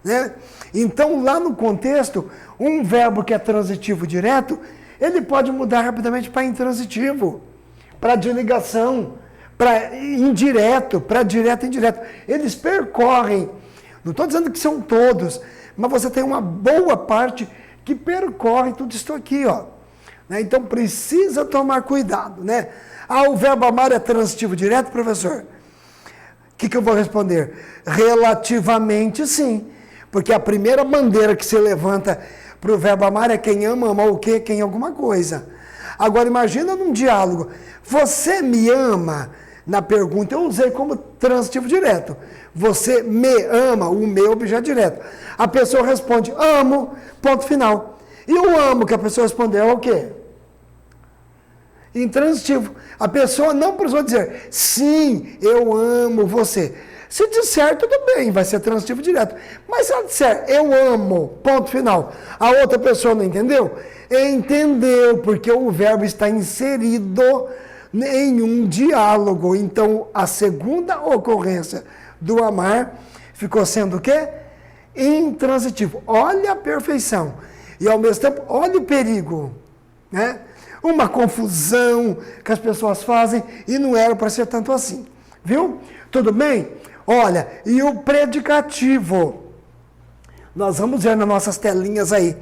né? Então, lá no contexto, um verbo que é transitivo direto, ele pode mudar rapidamente para intransitivo, para de ligação, para indireto, para direto e indireto. Eles percorrem, não estou dizendo que são todos, mas você tem uma boa parte que percorre tudo isso aqui, ó. Né? Então precisa tomar cuidado, né? Ah, o verbo amar é transitivo direto, professor? O que eu vou responder? Relativamente sim, porque a primeira bandeira que se levanta para o verbo amar é quem ama, ama o quê? Quem alguma coisa. Agora imagina num diálogo, você me ama? Na pergunta eu usei como transitivo direto. Você me ama, o meu objeto direto. A pessoa responde, amo, ponto final. E o amo que a pessoa respondeu é o quê? Intransitivo. A pessoa não precisou dizer, sim, eu amo você. Se disser, tudo bem, vai ser transitivo direto. Mas se ela disser, eu amo, ponto final, a outra pessoa não entendeu? Entendeu, porque o verbo está inserido em um diálogo. Então, a segunda ocorrência do amar ficou sendo o quê? Intransitivo. Olha a perfeição. E ao mesmo tempo, olha o perigo, né? Uma confusão que as pessoas fazem e não era para ser tanto assim. Viu? Tudo bem? Olha, e o predicativo? Nós vamos ver nas nossas telinhas aí.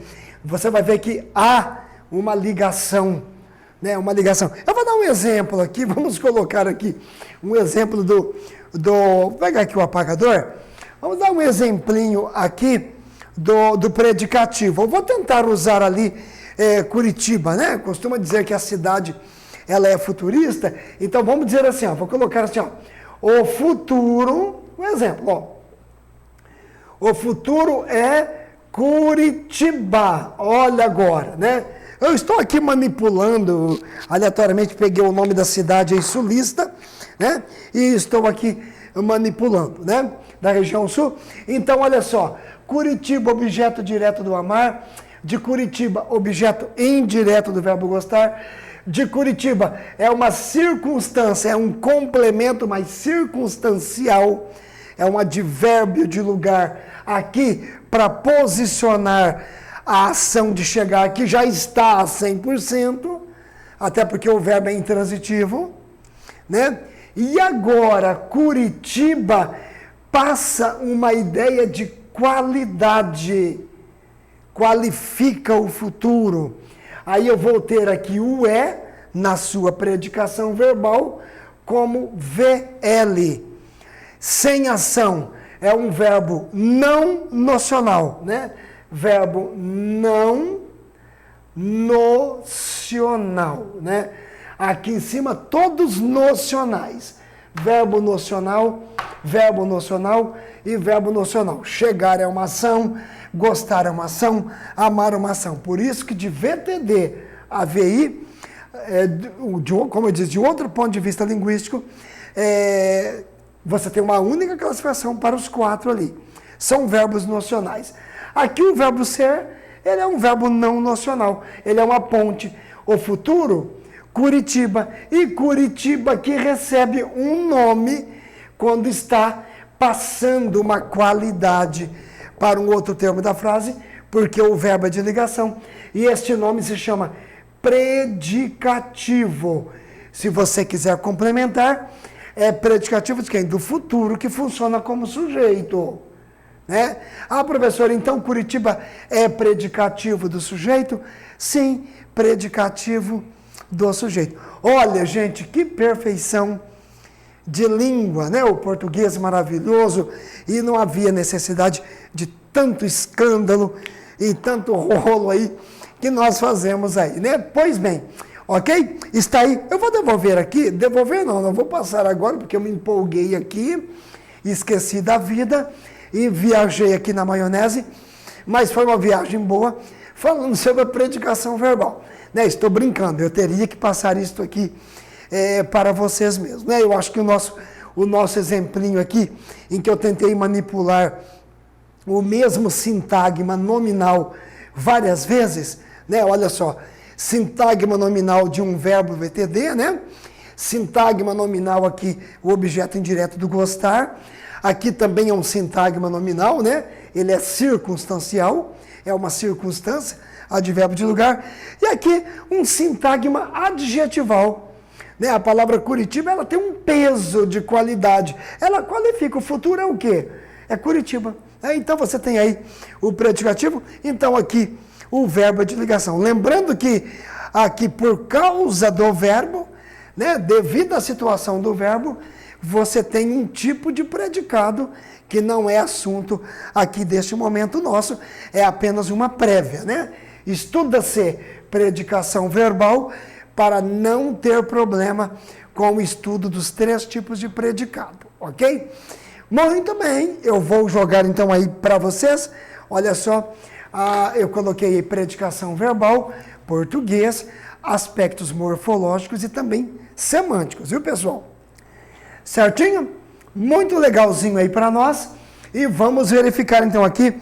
Você vai ver que há uma ligação, né? Uma ligação. Eu vou dar um exemplo aqui, vamos colocar aqui um exemplo vou pegar aqui o apagador. Vamos dar um exemplinho aqui do predicativo. Eu vou tentar usar ali Curitiba, né? Costuma dizer que a cidade ela é futurista. Então vamos dizer assim, ó, vou colocar assim, ó, o futuro, um exemplo, ó. O futuro é Curitiba. Olha agora, né? Eu estou aqui manipulando, aleatoriamente peguei o nome da cidade aí sulista, né? E estou aqui manipulando, né? Da região sul. Então, olha só, Curitiba, objeto direto do amar. De Curitiba, objeto indireto do verbo gostar. De Curitiba é uma circunstância, é um complemento, mas circunstancial. É um advérbio de lugar aqui para posicionar a ação de chegar, que já está a 100%, até porque o verbo é intransitivo, né? E agora, Curitiba passa uma ideia de qualidade, qualifica o futuro. Aí eu vou ter aqui o na sua predicação verbal como VL. Sem ação, é um verbo não nocional, né? verbo não nocional, né? Aqui em cima, todos nocionais. Verbo nocional e verbo nocional. Chegar é uma ação, gostar é uma ação, amar é uma ação. Por isso que de VTD a VI, como eu disse, de outro ponto de vista linguístico, você tem uma única classificação para os 4 ali. São verbos nocionais. Aqui o verbo ser, ele é um verbo não nocional. Ele é uma ponte. O futuro, Curitiba. E Curitiba que recebe um nome quando está passando uma qualidade para um outro termo da frase, porque o verbo é de ligação. E este nome se chama predicativo. Se você quiser complementar, é predicativo de quem? Do futuro, que funciona como sujeito. Né? Ah, professor, então Curitiba é predicativo do sujeito? Sim, predicativo do sujeito. Olha, gente, que perfeição de língua, né? O português maravilhoso, e não havia necessidade de tanto escândalo e tanto rolo aí que nós fazemos aí, né? Pois bem, ok? Está aí. Eu vou devolver aqui, não vou passar agora porque eu me empolguei aqui, esqueci da vida e viajei aqui na maionese, mas foi uma viagem boa, falando sobre a predicação verbal. Né? Estou brincando, eu teria que passar isso aqui para vocês mesmos. Né? Eu acho que o nosso exemplinho aqui, em que eu tentei manipular o mesmo sintagma nominal várias vezes, né? Olha só, sintagma nominal de um verbo VTD, né? Sintagma nominal aqui, o objeto indireto do gostar. Aqui também é um sintagma nominal, né? Ele é circunstancial, é uma circunstância, advérbio de lugar. E aqui um sintagma adjetival. Né? A palavra Curitiba, ela tem um peso de qualidade. Ela qualifica. O futuro é o quê? É Curitiba. Então você tem aí o predicativo. Então aqui o verbo é de ligação. Lembrando que aqui por causa do verbo, né? Devido à situação do verbo, você tem um tipo de predicado que não é assunto aqui deste momento nosso, é apenas uma prévia, né? Estuda-se predicação verbal para não ter problema com o estudo dos 3 tipos de predicado, ok? Muito bem, eu vou jogar então aí para vocês, olha só, eu coloquei aí predicação verbal, português, aspectos morfológicos e também semânticos, viu pessoal? Certinho? Muito legalzinho aí para nós. E vamos verificar então aqui.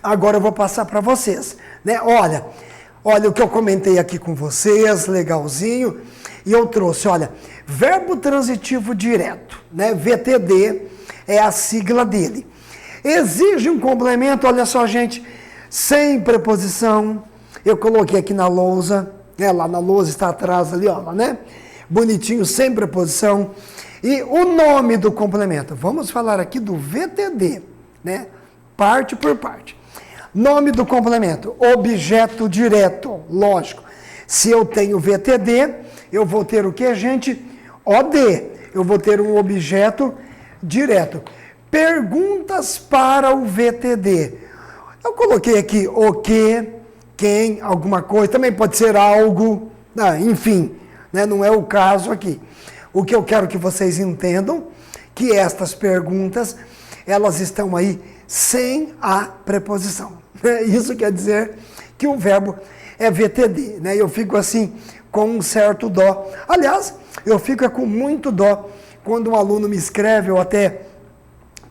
Agora eu vou passar para vocês. Né? Olha o que eu comentei aqui com vocês, legalzinho. E eu trouxe, olha, verbo transitivo direto, né? VTD é a sigla dele. Exige um complemento, olha só, gente, sem preposição. Eu coloquei aqui na lousa, né? Lá na lousa está atrás ali, ó, né? Bonitinho, sem preposição. E o nome do complemento. Vamos falar aqui do VTD, né? Parte por parte. Nome do complemento, objeto direto, lógico. Se eu tenho VTD, eu vou ter o que, gente? OD. Eu vou ter um objeto direto. Perguntas para o VTD. Eu coloquei aqui o que, quem, alguma coisa. Também pode ser algo, enfim, né? Não é o caso aqui. O que eu quero que vocês entendam, que estas perguntas, elas estão aí sem a preposição. Isso quer dizer que o verbo é VTD, né? Eu fico assim com um certo dó. Aliás, eu fico com muito dó quando um aluno me escreve, ou até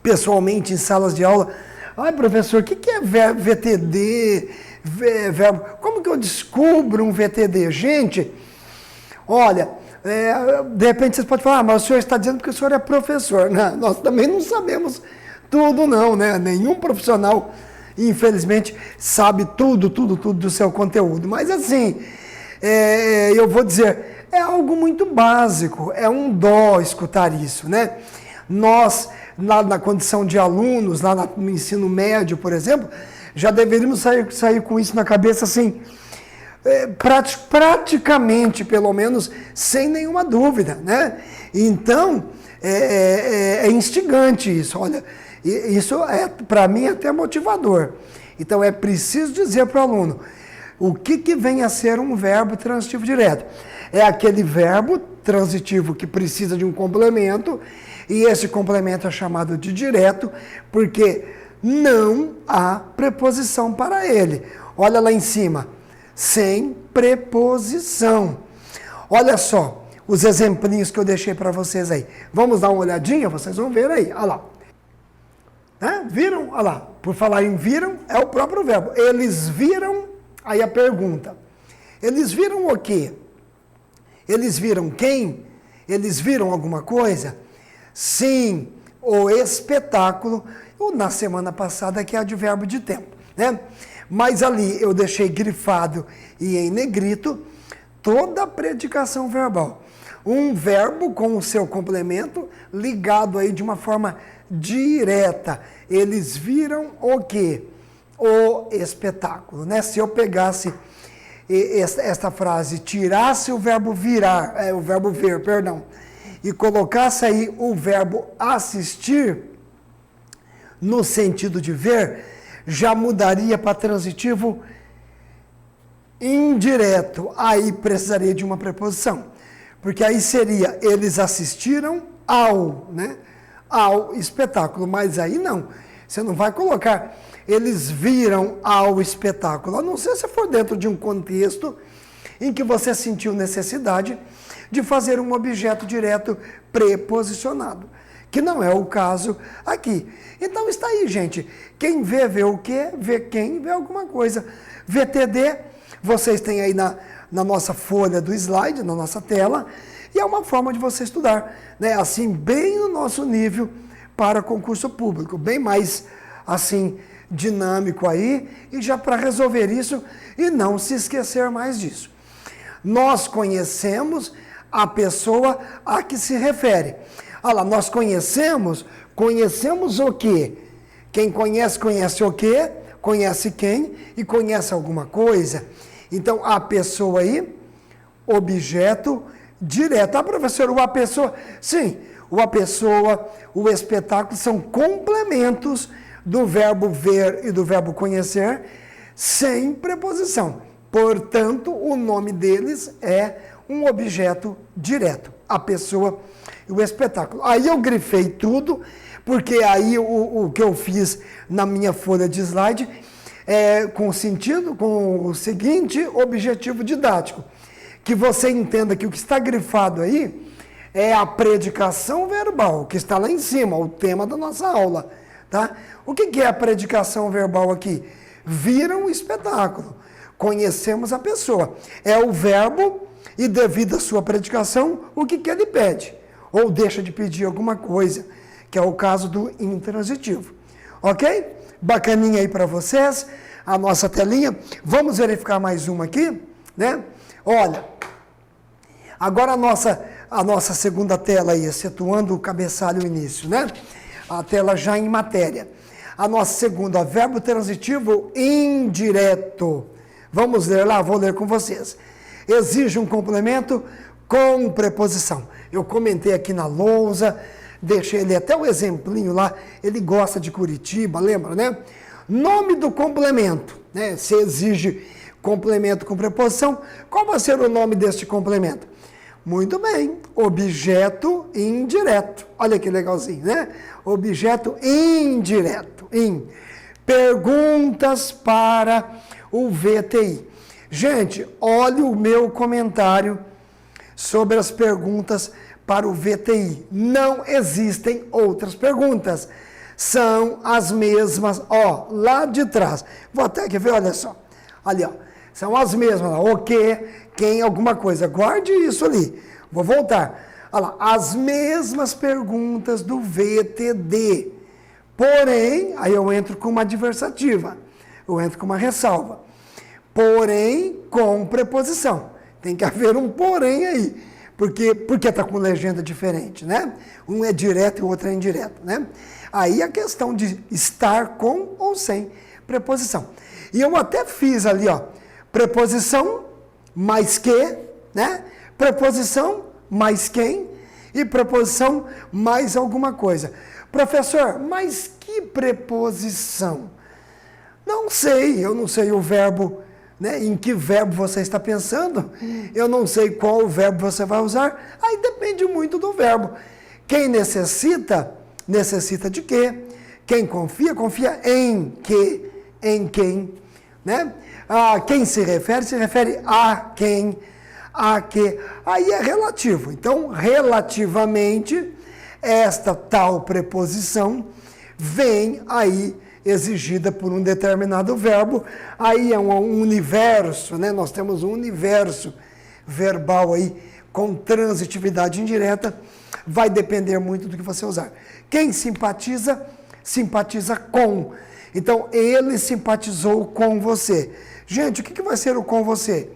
pessoalmente em salas de aula, ai professor, o que é VTD? Verbo? Como que eu descubro um VTD? Gente, olha, de repente vocês podem falar, mas o senhor está dizendo que o senhor é professor. Não, nós também não sabemos tudo não, né? Nenhum profissional, infelizmente, sabe tudo do seu conteúdo. Mas assim, eu vou dizer, é algo muito básico, é um dó escutar isso, né? Nós, na condição de alunos, lá no ensino médio, por exemplo, já deveríamos sair com isso na cabeça assim, praticamente, pelo menos, sem nenhuma dúvida, né? Então, é instigante isso. Olha, isso é, para mim, até motivador. Então é preciso dizer para o aluno o que vem a ser um verbo transitivo direto. É aquele verbo transitivo que precisa de um complemento, e esse complemento é chamado de direto, porque não há preposição para ele. Olha lá em cima, sem preposição. Olha só os exemplinhos que eu deixei para vocês aí. Vamos dar uma olhadinha? Vocês vão ver aí. Olha lá. Viram? Olha lá. Por falar em viram, é o próprio verbo. Eles viram, aí a pergunta. Eles viram o quê? Eles viram quem? Eles viram alguma coisa? Sim, o espetáculo. Na semana passada, que é advérbio de tempo, né? Mas ali eu deixei grifado e em negrito toda a predicação verbal. Um verbo com o seu complemento ligado aí de uma forma direta. Eles viram o quê? O espetáculo, né? Se eu pegasse esta frase, tirasse o verbo virar, o verbo ver, perdão, e colocasse aí o verbo assistir, no sentido de ver, já mudaria para transitivo indireto. Aí precisaria de uma preposição. Porque aí seria, eles assistiram ao, né? Ao espetáculo. Mas aí não. Você não vai colocar, eles viram ao espetáculo. A não ser se for dentro de um contexto em que você sentiu necessidade de fazer um objeto direto preposicionado, que não é o caso aqui. Então está aí, gente. Quem vê, vê o quê? Vê quem, vê alguma coisa. VTD, vocês têm aí na nossa folha do slide, na nossa tela, e é uma forma de você estudar, né? Assim, bem no nosso nível para concurso público, bem mais, assim, dinâmico aí, e já para resolver isso e não se esquecer mais disso. Nós conhecemos a pessoa a que se refere. Olha lá, nós conhecemos o quê? Quem conhece, conhece o quê? Conhece quem e conhece alguma coisa. Então, a pessoa aí, objeto direto. Ah, professor, a pessoa... Sim, a pessoa, o espetáculo são complementos do verbo ver e do verbo conhecer sem preposição. Portanto, o nome deles é um objeto direto. A pessoa e o espetáculo. Aí eu grifei tudo, porque aí o que eu fiz na minha folha de slide é com o seguinte objetivo didático. Que você entenda que o que está grifado aí é a predicação verbal, que está lá em cima, o tema da nossa aula. Tá? O que é a predicação verbal aqui? Viram o espetáculo. Conhecemos a pessoa. É o verbo e devido à sua predicação, o que ele pede? Ou deixa de pedir alguma coisa, que é o caso do intransitivo. Ok? Bacaninha aí para vocês, a nossa telinha. Vamos verificar mais uma aqui, né? Olha, agora a nossa segunda tela aí, excetuando o cabeçalho início, né? A tela já em matéria. A nossa segunda, verbo transitivo indireto. Vamos ler lá, vou ler com vocês. Exige um complemento com preposição. Eu comentei aqui na lousa, deixei ele até o exemplinho lá, ele gosta de Curitiba, lembra, né? Nome do complemento, né? Se exige complemento com preposição, qual vai ser o nome deste complemento? Muito bem, objeto indireto. Olha que legalzinho, né? Objeto indireto. Perguntas para o VTI. Gente, olha o meu comentário sobre as perguntas para o VTI. Não existem outras perguntas. São as mesmas, ó, lá de trás. Vou até aqui ver, olha só. Ali, ó. São as mesmas, ó, o que, quem, alguma coisa. Guarde isso ali. Vou voltar. Olha lá, as mesmas perguntas do VTD. Porém, aí eu entro com uma adversativa. Eu entro com uma ressalva. Porém, com preposição. Tem que haver um porém aí. Porque está com legenda diferente, né? Um é direto e o outro é indireto, né? Aí a questão de estar com ou sem preposição. E eu até fiz ali, ó, preposição mais que, né? Preposição mais quem e preposição mais alguma coisa. Professor, mas que preposição? Não sei, eu não sei o verbo, né, em que verbo você está pensando, eu não sei qual verbo você vai usar, aí depende muito do verbo. Quem necessita, necessita de quê? Quem confia, confia em que, em quem, né? Quem se refere a quem, a que. Aí é relativo. Então, relativamente, esta tal preposição vem aí exigida por um determinado verbo. Aí é um universo, né? Nós temos um universo verbal aí com transitividade indireta. Vai depender muito do que você usar. Quem simpatiza, simpatiza com. Então, ele simpatizou com você. Gente, o que vai ser o com você?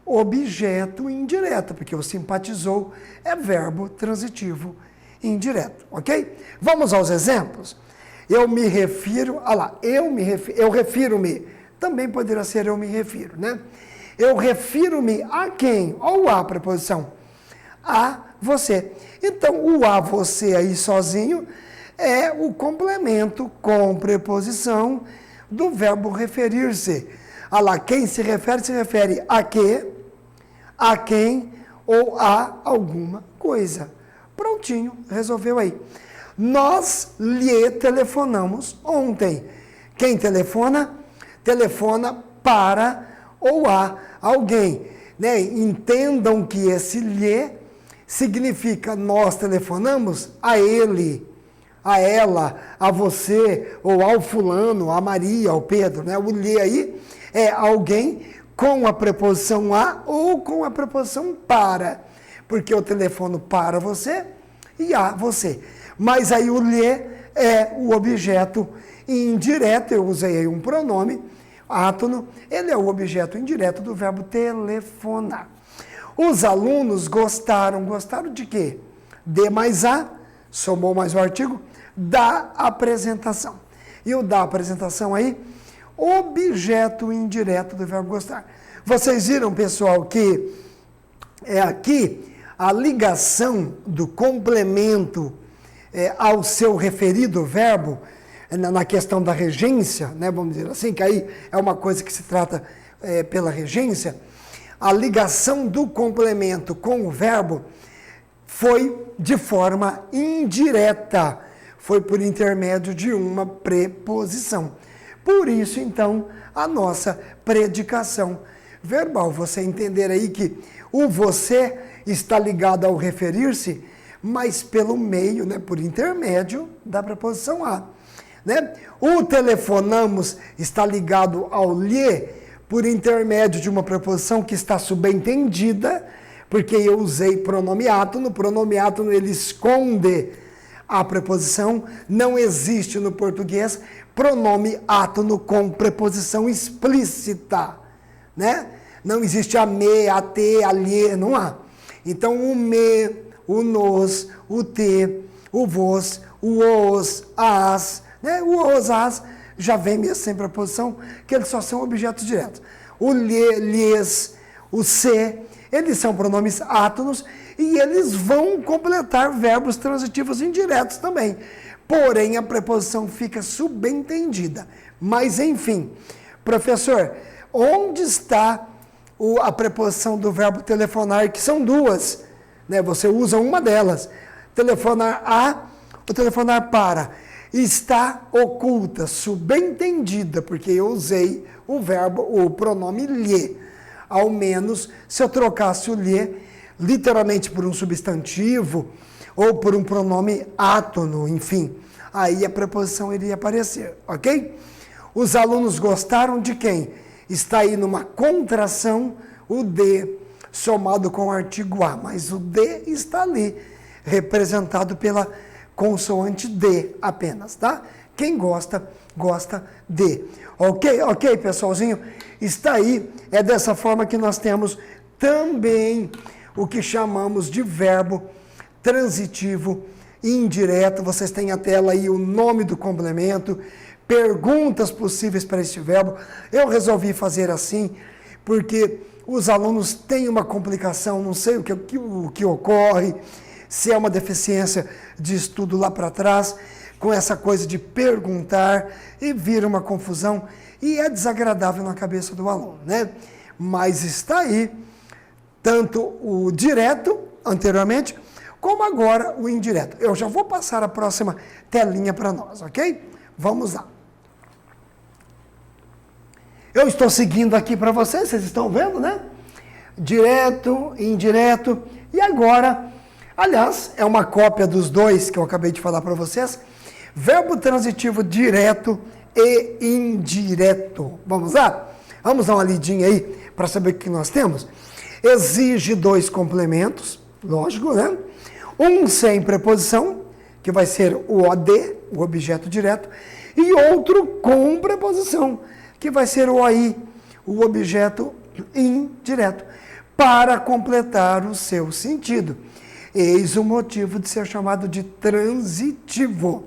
Objeto indireto, porque o simpatizou é verbo transitivo indireto, ok? Vamos aos exemplos? Eu me refiro, eu refiro-me, também poderia ser eu me refiro, né? Eu refiro-me a quem? Ou a preposição? A você. Então, o a você aí sozinho é o complemento com preposição do verbo referir-se. Quem se refere a que, a quem ou a alguma coisa. Prontinho, resolveu aí. Nós lhe telefonamos ontem. Quem telefona? Telefona para ou a alguém. Né? Entendam que esse lhe significa nós telefonamos a ele, a ela, a você, ou ao fulano, a Maria, ao Pedro. Né? O lhe aí é alguém com a preposição a ou com a preposição para. Porque eu telefono para você e a você. Mas aí o lhe é o objeto indireto, eu usei aí um pronome, átono, ele é o objeto indireto do verbo telefonar. Os alunos gostaram de quê? De mais a, somou mais o artigo, da apresentação. E o da apresentação aí, objeto indireto do verbo gostar. Vocês viram, pessoal, que é aqui a ligação do complemento ao seu referido verbo, na questão da regência, né, vamos dizer assim, que aí é uma coisa que se trata pela regência, a ligação do complemento com o verbo foi de forma indireta, foi por intermédio de uma preposição. Por isso, então, a nossa predicação verbal. Você entender aí que o você está ligado ao referir-se, mas pelo meio, né, por intermédio da preposição a. Né? O telefonamos está ligado ao lhe por intermédio de uma preposição que está subentendida, porque eu usei pronome átono. O pronome átono ele esconde a preposição. Não existe no português pronome átono com preposição explícita, né? Não existe a me, a te, a lhe, não há. Então o me, o nos, o te, o vos, o os, as, né? O os, as já vem mesmo sem preposição, que eles só são objetos diretos. O lhe, lhes, o se, eles são pronomes átonos e eles vão completar verbos transitivos indiretos também. Porém, a preposição fica subentendida. Mas, enfim, professor, onde está a preposição do verbo telefonar, que são duas, né? Você usa uma delas. Telefonar a ou telefonar para. Está oculta, subentendida, porque eu usei o verbo, o pronome lhe. Ao menos, se eu trocasse o lhe, literalmente por um substantivo, ou por um pronome átono, enfim, aí a preposição iria aparecer, ok? Os alunos gostaram de quem? Está aí numa contração, o de, somado com o artigo a, mas o de está ali, representado pela consoante de apenas, tá? Quem gosta, gosta de. Ok, pessoalzinho? Está aí, é dessa forma que nós temos também o que chamamos de verbo transitivo indireto. Vocês têm a tela aí o nome do complemento, perguntas possíveis para este verbo. Eu resolvi fazer assim, porque os alunos têm uma complicação, não sei o que ocorre, se é uma deficiência de estudo lá para trás. com essa coisa de perguntar e vira uma confusão e é desagradável na cabeça do aluno, né? Mas está aí tanto o direto, anteriormente, como agora o indireto. Eu já vou passar a próxima telinha para nós, ok? Vamos lá. Eu estou seguindo aqui para vocês estão vendo, né? Direto, indireto, e agora, aliás, é uma cópia dos dois que eu acabei de falar para vocês, verbo transitivo direto e indireto. Vamos lá? Vamos dar uma lidinha aí para saber o que nós temos? Exige dois complementos, lógico, né? Um sem preposição, que vai ser o OD, o objeto direto, e outro com preposição, que vai ser o OI, o objeto indireto, para completar o seu sentido. Eis o motivo de ser chamado de transitivo,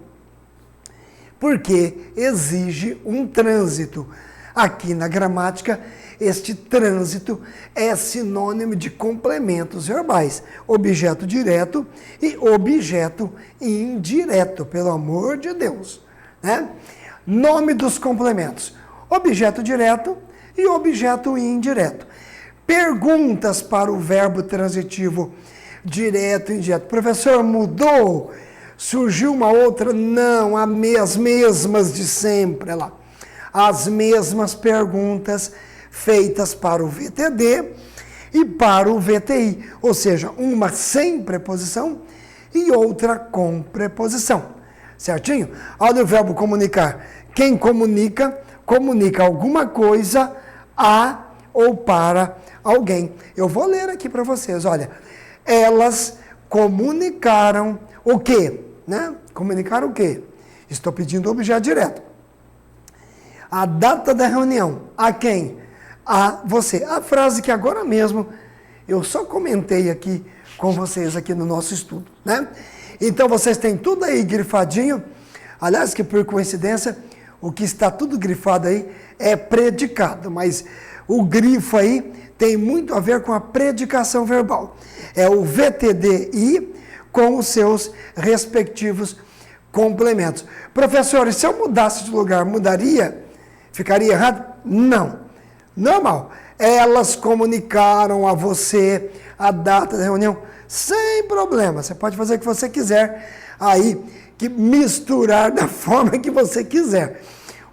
porque exige um trânsito. Aqui na gramática, este trânsito é sinônimo de complementos verbais, objeto direto e objeto indireto, pelo amor de Deus, né? Nome dos complementos: objeto direto e objeto indireto. Perguntas para o verbo transitivo direto e indireto. Professor, mudou? Surgiu uma outra? Não, as mesmas de sempre. Lá. As mesmas perguntas feitas para o VTD e para o VTI. Ou seja, uma sem preposição e outra com preposição. Certinho? Olha o verbo comunicar. Quem comunica, comunica alguma coisa a ou para alguém. Eu vou ler aqui para vocês. Olha, elas comunicaram o quê? Né? Comunicaram o quê? Estou pedindo objeto direto. A data da reunião. A quem? A você. A frase que agora mesmo eu só comentei aqui com vocês aqui no nosso estudo, né? Então vocês têm tudo aí grifadinho. Aliás, que por coincidência, o que está tudo grifado aí é predicado, mas o grifo aí tem muito a ver com a predicação verbal. É o VTDI com os seus respectivos complementos. Professor, e se eu mudasse de lugar, mudaria? Ficaria errado? Não. Normal. Elas comunicaram a você a data da reunião sem problema. Você pode fazer o que você quiser aí, que misturar da forma que você quiser.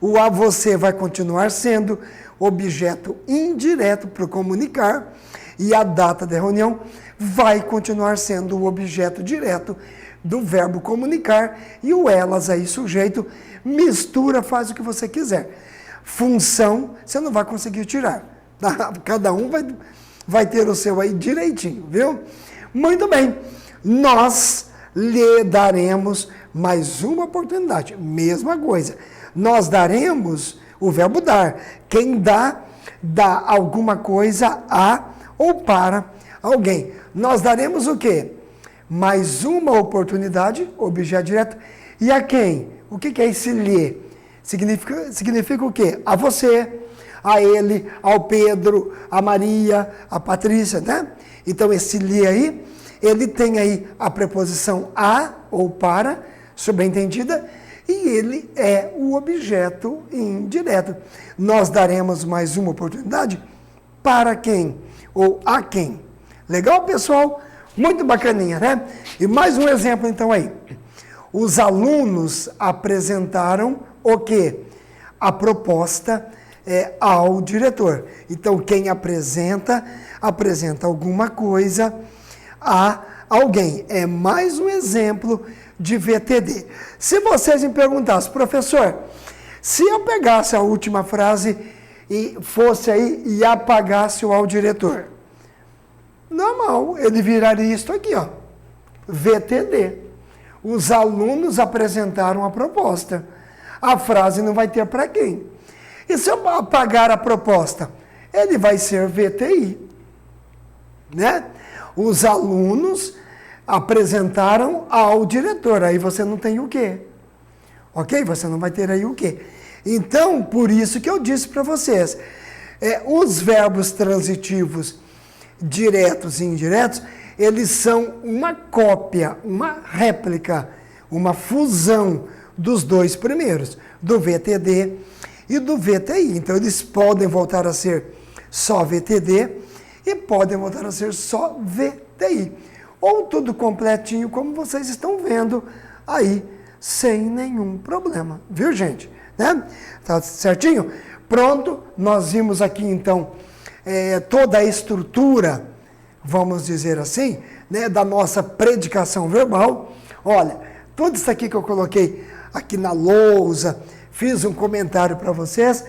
O a você vai continuar sendo objeto indireto para comunicar e a data da reunião vai continuar sendo o objeto direto do verbo comunicar e o elas aí, sujeito, mistura, faz o que você quiser. Função, você não vai conseguir tirar. Tá? Cada um vai ter o seu aí direitinho, viu? Muito bem, nós lhe daremos mais uma oportunidade, mesma coisa. Nós daremos o verbo dar. Quem dá alguma coisa a ou para alguém. Nós daremos o quê? Mais uma oportunidade, objeto direto. E a quem? O que é esse lhe? Significa o quê? A você, a ele, ao Pedro, a Maria, a Patrícia, né? Então esse lhe aí, ele tem aí a preposição a ou para, subentendida, e ele é o objeto indireto. Nós daremos mais uma oportunidade para quem? Ou a quem? Legal, pessoal? Muito bacaninha, né? E mais um exemplo, então, aí. Os alunos apresentaram o quê? A proposta ao diretor. Então, quem apresenta alguma coisa a alguém. É mais um exemplo de VTD. Se vocês me perguntassem, professor, se eu pegasse a última frase e fosse aí e apagasse o ao diretor, normal, ele viraria isso aqui, ó, VTD. Os alunos apresentaram a proposta. A frase não vai ter para quem. E se eu apagar a proposta? Ele vai ser VTI. Né? Os alunos apresentaram ao diretor. Aí você não tem o quê? Ok? Você não vai ter aí o quê? Então, por isso que eu disse para vocês, os verbos transitivos diretos e indiretos, eles são uma cópia, uma réplica, uma fusão dos dois primeiros, do VTD e do VTI. Então, eles podem voltar a ser só VTD e podem voltar a ser só VTI. Ou tudo completinho, como vocês estão vendo aí, sem nenhum problema. Viu, gente? Né? Tá certinho? Pronto, nós vimos aqui, então, toda a estrutura, vamos dizer assim, né, da nossa predicação verbal. Olha, tudo isso aqui que eu coloquei aqui na lousa, fiz um comentário para vocês,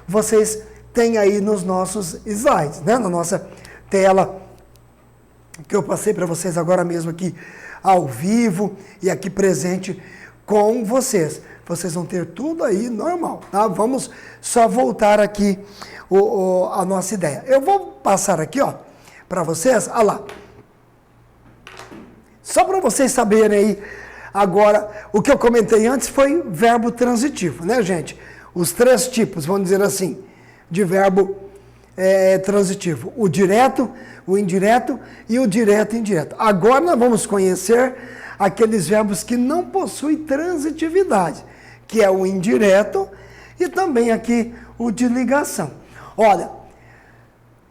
vocês têm aí nos nossos slides, né, na nossa tela, que eu passei para vocês agora mesmo aqui ao vivo e aqui presente com vocês. Vocês vão ter tudo aí normal, tá? Vamos só voltar aqui a nossa ideia. Eu vou passar aqui, ó, para vocês, olha lá. Só para vocês saberem aí, agora, o que eu comentei antes foi verbo transitivo, né, gente? Os três tipos, vamos dizer assim, de verbo transitivo. O direto, o indireto e o direto e indireto. Agora nós vamos conhecer aqueles verbos que não possuem transitividade, que é o indireto e também aqui o de ligação. Olha,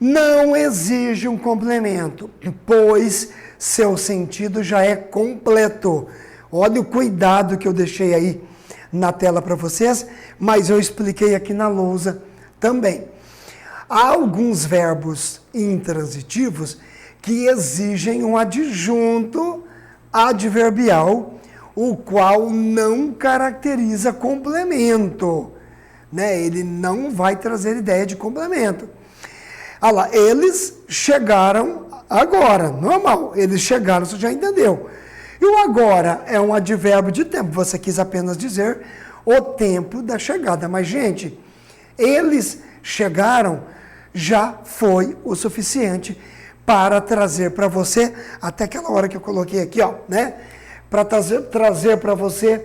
não exige um complemento, pois seu sentido já é completo. Olha o cuidado que eu deixei aí na tela para vocês, mas eu expliquei aqui na lousa também. Há alguns verbos intransitivos que exigem um adjunto adverbial, o qual não caracteriza complemento, né? Ele não vai trazer ideia de complemento. Olha lá, eles chegaram agora, normal, eles chegaram, você já entendeu. E o agora é um advérbio de tempo, você quis apenas dizer o tempo da chegada. Mas, gente, eles chegaram já foi o suficiente para trazer para você, até aquela hora que eu coloquei aqui, ó, né? Para trazer para você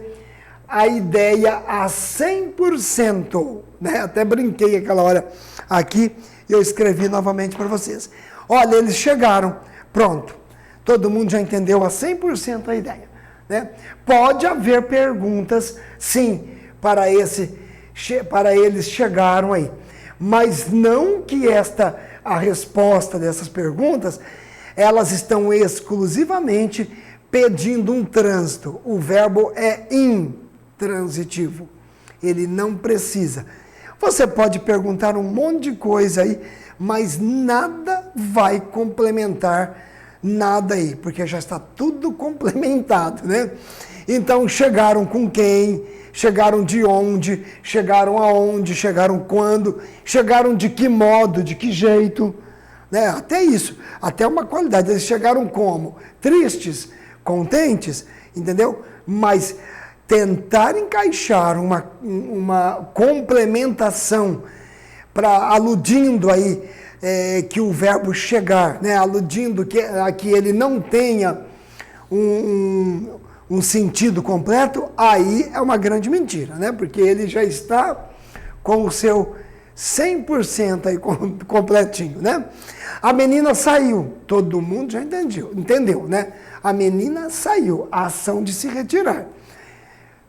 a ideia a 100%, né? Até brinquei aquela hora aqui e eu escrevi novamente para vocês. Olha, eles chegaram, pronto. Todo mundo já entendeu a 100% a ideia, né? Pode haver perguntas, sim, para eles chegaram aí. Mas não que a resposta dessas perguntas, elas estão exclusivamente pedindo um trânsito. O verbo é intransitivo. Ele não precisa. Você pode perguntar um monte de coisa aí, mas nada vai complementar nada aí, porque já está tudo complementado, né? Então, chegaram com quem? Chegaram de onde? Chegaram aonde? Chegaram quando? Chegaram de que modo? De que jeito? Né? Até isso, até uma qualidade. Eles chegaram como? Tristes? Contentes? Entendeu? Mas tentar encaixar uma complementação aludindo aí que o verbo chegar, né? Aludindo que ele não tenha um sentido completo, aí é uma grande mentira, né? Porque ele já está com o seu 100% aí completinho, né? A menina saiu, todo mundo já entendeu, né? A menina saiu, a ação de se retirar.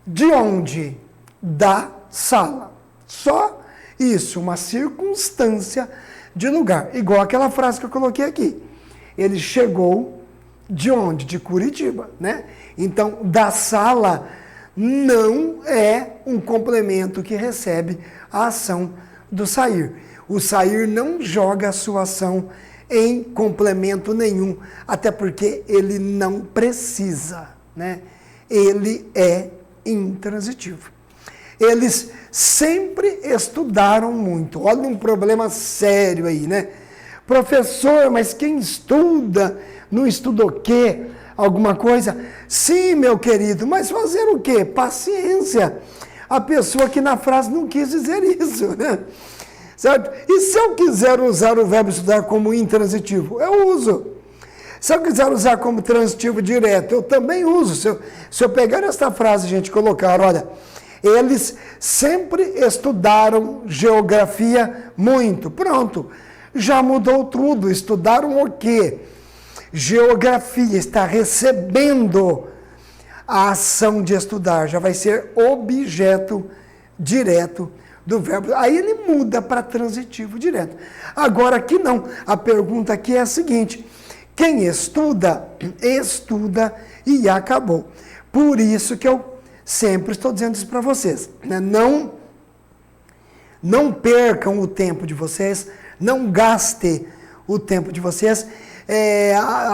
De onde? Da sala. Só isso, uma circunstância de lugar. Igual aquela frase que eu coloquei aqui. Ele chegou de onde? De Curitiba, né? Então, da sala não é um complemento que recebe a ação do sair. O sair não joga a sua ação em complemento nenhum, até porque ele não precisa, né? Ele é intransitivo. Eles sempre estudaram muito. Olha um problema sério aí, né? Professor, mas quem estuda, não estuda o quê? Alguma coisa? Sim, meu querido, mas fazer o quê? Paciência. A pessoa que na frase não quis dizer isso, né? Certo? E se eu quiser usar o verbo estudar como intransitivo? Eu uso. Se eu quiser usar como transitivo direto, eu também uso. Se eu pegar esta frase, gente, e colocar, olha, eles sempre estudaram geografia muito. Pronto, já mudou tudo. Estudaram o quê? Geografia, está recebendo a ação de estudar já vai ser objeto direto do verbo. Aí ele muda para transitivo direto. Agora aqui não. A pergunta aqui é a seguinte: quem estuda, estuda e acabou. Por isso que eu sempre estou dizendo isso para vocês, né? Não percam o tempo de vocês, não gastem o tempo de vocês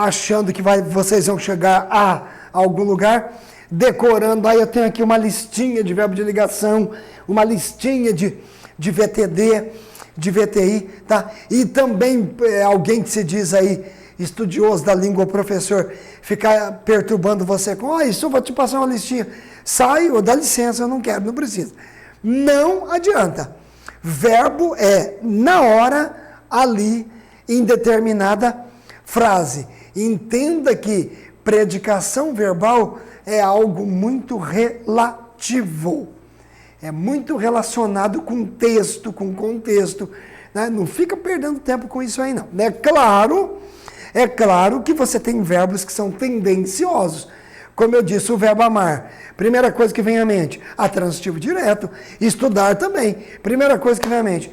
achando que vocês vão chegar a algum lugar, decorando. Aí eu tenho aqui uma listinha de verbo de ligação, uma listinha de VTD, de VTI, tá? E também alguém que se diz aí estudioso da língua, o professor, ficar perturbando você com, isso eu vou te passar uma listinha. Sai ou dá licença, eu não quero, não precisa. Não adianta. Verbo é na hora, ali, em determinada frase. Entenda que predicação verbal é algo muito relativo. É muito relacionado com texto, com contexto. Né? Não fica perdendo tempo com isso aí, não. É claro que você tem verbos que são tendenciosos. Como eu disse, o verbo amar. Primeira coisa que vem à mente, transitivo direto. Estudar também. Primeira coisa que vem à mente,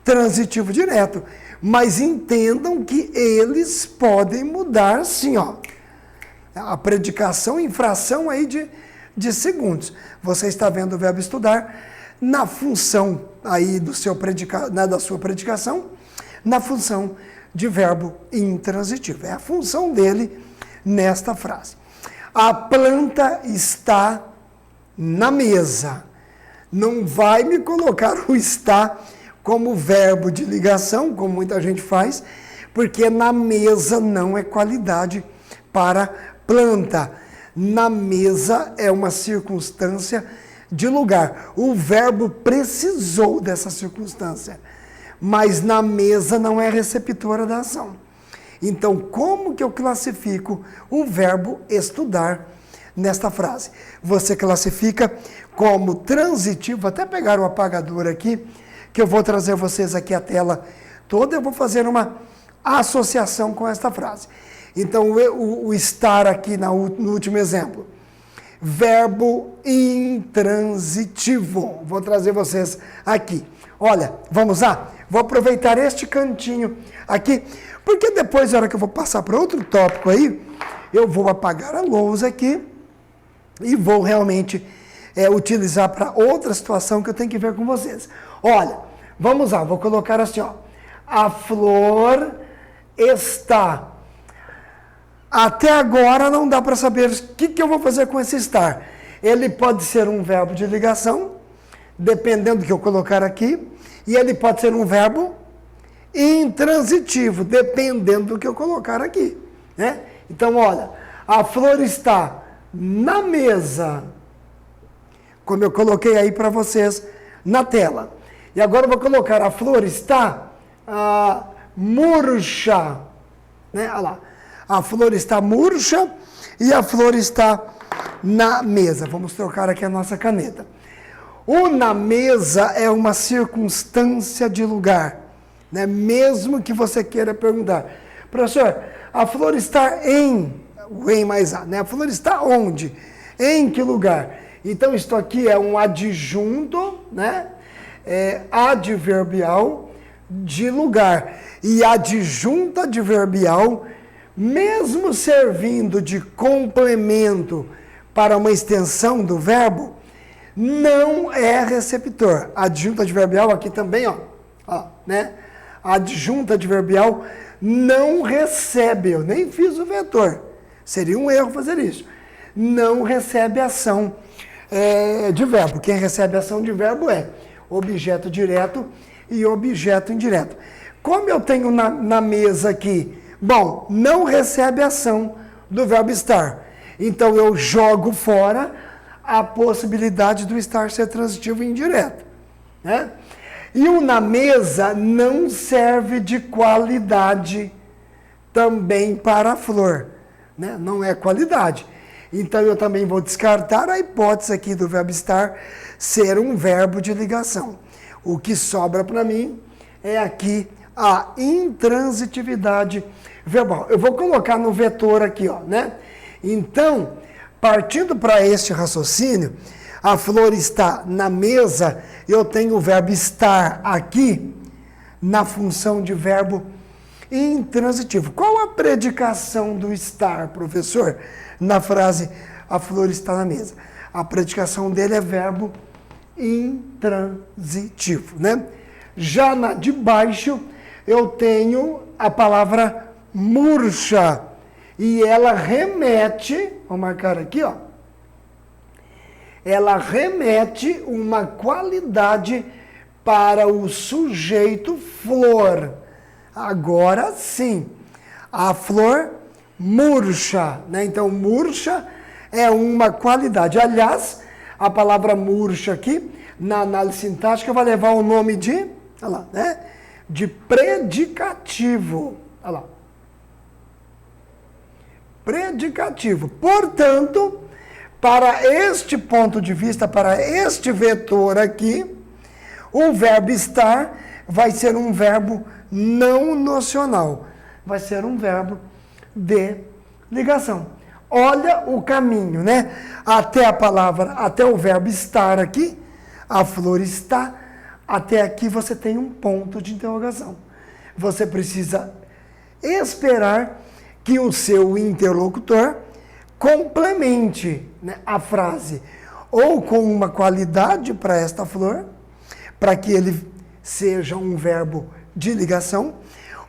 transitivo direto. Mas entendam que eles podem mudar, sim, ó. A predicação em fração aí de segundos. Você está vendo o verbo estudar na função aí do seu da sua predicação, na função de verbo intransitivo. É a função dele nesta frase. A planta está na mesa. Não vai me colocar o está como verbo de ligação, como muita gente faz, porque na mesa não é qualidade para planta. Na mesa é uma circunstância de lugar. O verbo precisou dessa circunstância, mas na mesa não é receptora da ação. Então, como que eu classifico o verbo estudar nesta frase? Você classifica como transitivo, vou até pegar o apagador aqui, que eu vou trazer vocês aqui a tela toda, eu vou fazer uma associação com esta frase. Então, o estar aqui no último exemplo. Verbo intransitivo. Vou trazer vocês aqui. Olha, vamos lá? Vou aproveitar este cantinho aqui, porque depois, na hora que eu vou passar para outro tópico aí, eu vou apagar a lousa aqui e vou realmente utilizar para outra situação que eu tenho que ver com vocês. Olha, vamos lá, vou colocar assim, ó. A flor está. Até agora não dá para saber o que eu vou fazer com esse estar. Ele pode ser um verbo de ligação, dependendo do que eu colocar aqui, e ele pode ser um verbo intransitivo, dependendo do que eu colocar aqui. Né? Então, olha, a flor está na mesa, como eu coloquei aí para vocês na tela. E agora eu vou colocar a flor está murcha. Né? Olha lá. A flor está murcha e a flor está na mesa. Vamos trocar aqui a nossa caneta. O na mesa é uma circunstância de lugar. Né? Mesmo que você queira perguntar, professor, a flor está em mais A, né? A flor está onde? Em que lugar? Então, isto aqui é um adjunto, né? Adverbial de lugar. E adjunto adverbial, mesmo servindo de complemento para uma extensão do verbo, não é receptor. Adjunto adverbial aqui também, ó, né? Adjunto adverbial não recebe, eu nem fiz o vetor, seria um erro fazer isso. Não recebe ação de verbo. Quem recebe ação de verbo é objeto direto e objeto indireto. Como eu tenho na mesa aqui, bom, não recebe ação do verbo estar. Então eu jogo fora a possibilidade do estar ser transitivo e indireto. Né? E o na mesa não serve de qualidade também para a flor. Né? Não é qualidade. Então eu também vou descartar a hipótese aqui do verbo estar ser um verbo de ligação. O que sobra para mim é aqui a intransitividade verbal. Eu vou colocar no vetor aqui, ó, né? Então, Partindo para este raciocínio, a flor está na mesa, eu tenho o verbo estar aqui na função de verbo intransitivo. Qual a predicação do estar, professor? Na frase, a flor está na mesa. A predicação dele é verbo intransitivo, né? Já na de baixo, eu tenho a palavra murcha. E ela remete, vou marcar aqui, ó. Ela remete uma qualidade para o sujeito flor. Agora sim, a flor murcha, né? Então, murcha é uma qualidade. Aliás, a palavra murcha aqui, na análise sintática, vai levar o nome de, olha lá, né? De predicativo. Olha lá. Predicativo. Portanto, para este ponto de vista, para este vetor aqui, o verbo estar vai ser um verbo não nocional. Vai ser um verbo de ligação. Olha o caminho, né? Até o verbo estar aqui, a flor está, até aqui você tem um ponto de interrogação. Você precisa esperar que o seu interlocutor complemente, né, a frase ou com uma qualidade para esta flor, para que ele seja um verbo de ligação,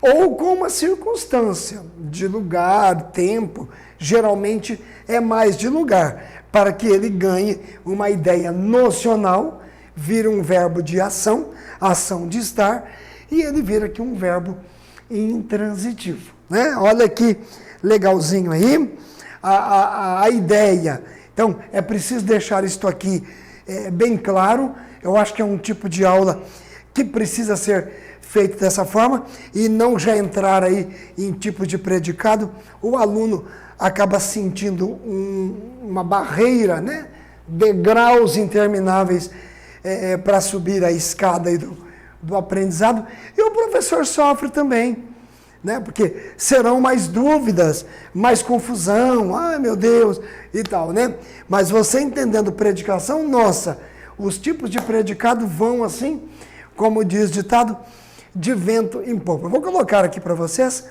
ou com uma circunstância de lugar, tempo, geralmente é mais de lugar, para que ele ganhe uma ideia nocional, vira um verbo de ação, ação de estar, e ele vira aqui um verbo intransitivo, né? Olha que legalzinho aí a ideia. Então, é preciso deixar isto aqui bem claro. Eu acho que é um tipo de aula que precisa ser feito dessa forma e não já entrar aí em tipo de predicado. O aluno acaba sentindo uma barreira, né? Degraus intermináveis para subir a escada aí do aprendizado. E o professor sofre também, né? Porque serão mais dúvidas, mais confusão, ai meu Deus, e tal, né? Mas você entendendo predicação, nossa, os tipos de predicado vão assim, como diz o ditado, de vento em popa. Eu vou colocar aqui para vocês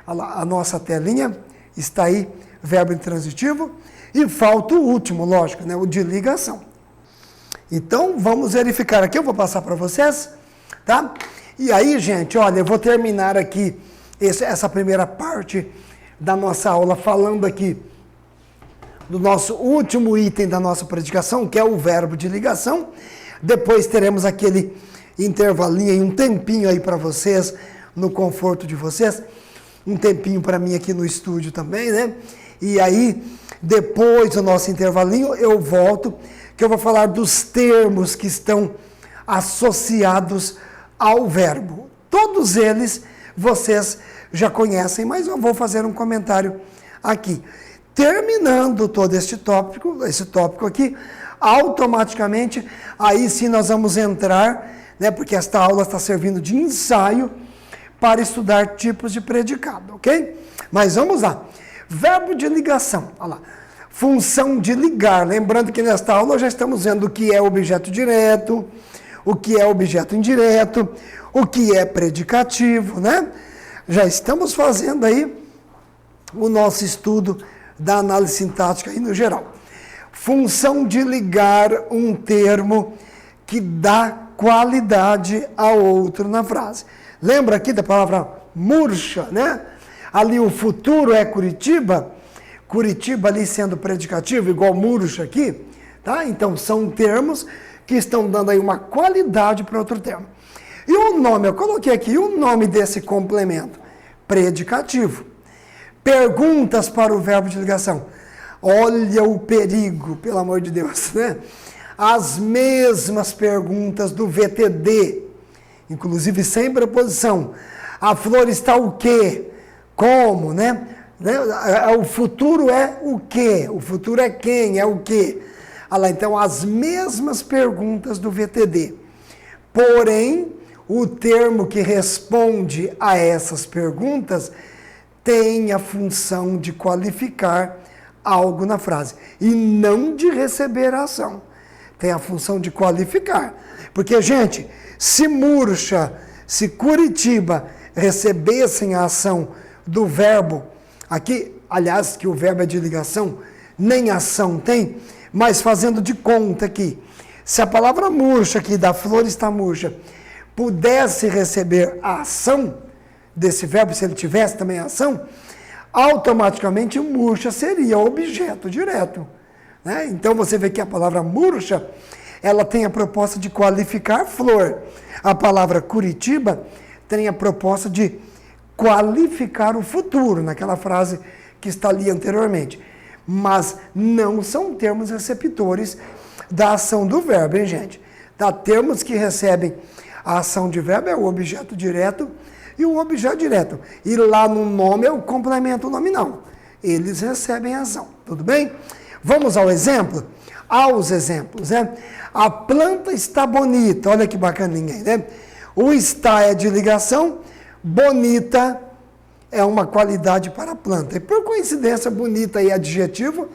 a nossa telinha, está aí, verbo intransitivo, e falta o último, lógico, né? O de ligação. Então, vamos verificar aqui, eu vou passar para vocês, tá? E aí, gente, olha, eu vou terminar aqui essa primeira parte da nossa aula falando aqui do nosso último item da nossa predicação, que é o verbo de ligação. Depois teremos aquele intervalinho e um tempinho aí para vocês, no conforto de vocês, um tempinho para mim aqui no estúdio também, né? E aí, depois do nosso intervalinho, eu volto, que eu vou falar dos termos que estão associados ao verbo. Todos eles vocês já conhecem, mas eu vou fazer um comentário aqui. Terminando todo esse tópico aqui, automaticamente, aí sim nós vamos entrar, né, porque esta aula está servindo de ensaio para estudar tipos de predicado, ok? Mas vamos lá. Verbo de ligação, olha lá. Função de ligar. Lembrando que nesta aula já estamos vendo o que é objeto direto, o que é objeto indireto, o que é predicativo, né? Já estamos fazendo aí o nosso estudo da análise sintática aí no geral. Função de ligar um termo que dá qualidade a outro na frase. Lembra aqui da palavra murcha, né? Ali o futuro é Curitiba, Curitiba ali sendo predicativo, igual murcha aqui, tá? Então são termos que estão dando aí uma qualidade para outro termo. E o nome, eu coloquei aqui o nome desse complemento, predicativo. Perguntas para o verbo de ligação. Olha o perigo, pelo amor de Deus, né? As mesmas perguntas do VTD, inclusive sem preposição. A flor está o quê? Como, né? O futuro é o quê? O futuro é quem? É o quê? Olha lá, então, as mesmas perguntas do VTD. Porém, o termo que responde a essas perguntas tem a função de qualificar algo na frase e não de receber a ação. Tem a função de qualificar. Porque, gente, se Murcha, se Curitiba recebessem a ação do verbo, aqui, aliás, que o verbo é de ligação, nem ação tem, mas fazendo de conta aqui, se a palavra murcha aqui, da flor está murcha, pudesse receber a ação desse verbo, se ele tivesse também a ação, automaticamente murcha seria objeto direto. Né? Então você vê que a palavra murcha, ela tem a proposta de qualificar flor. A palavra Curitiba tem a proposta de qualificar o futuro, naquela frase que está ali anteriormente. Mas não são termos receptores da ação do verbo, hein, gente? Tá? Termos que recebem a ação de verbo é o objeto direto e o objeto direto. E lá no nome é o complemento nominal. Eles recebem a ação, tudo bem? Vamos ao exemplo? Aos exemplos, né? A planta está bonita, olha que bacaninha, né? O está é de ligação, bonita é uma qualidade para a planta. E por coincidência, bonita é adjetivo,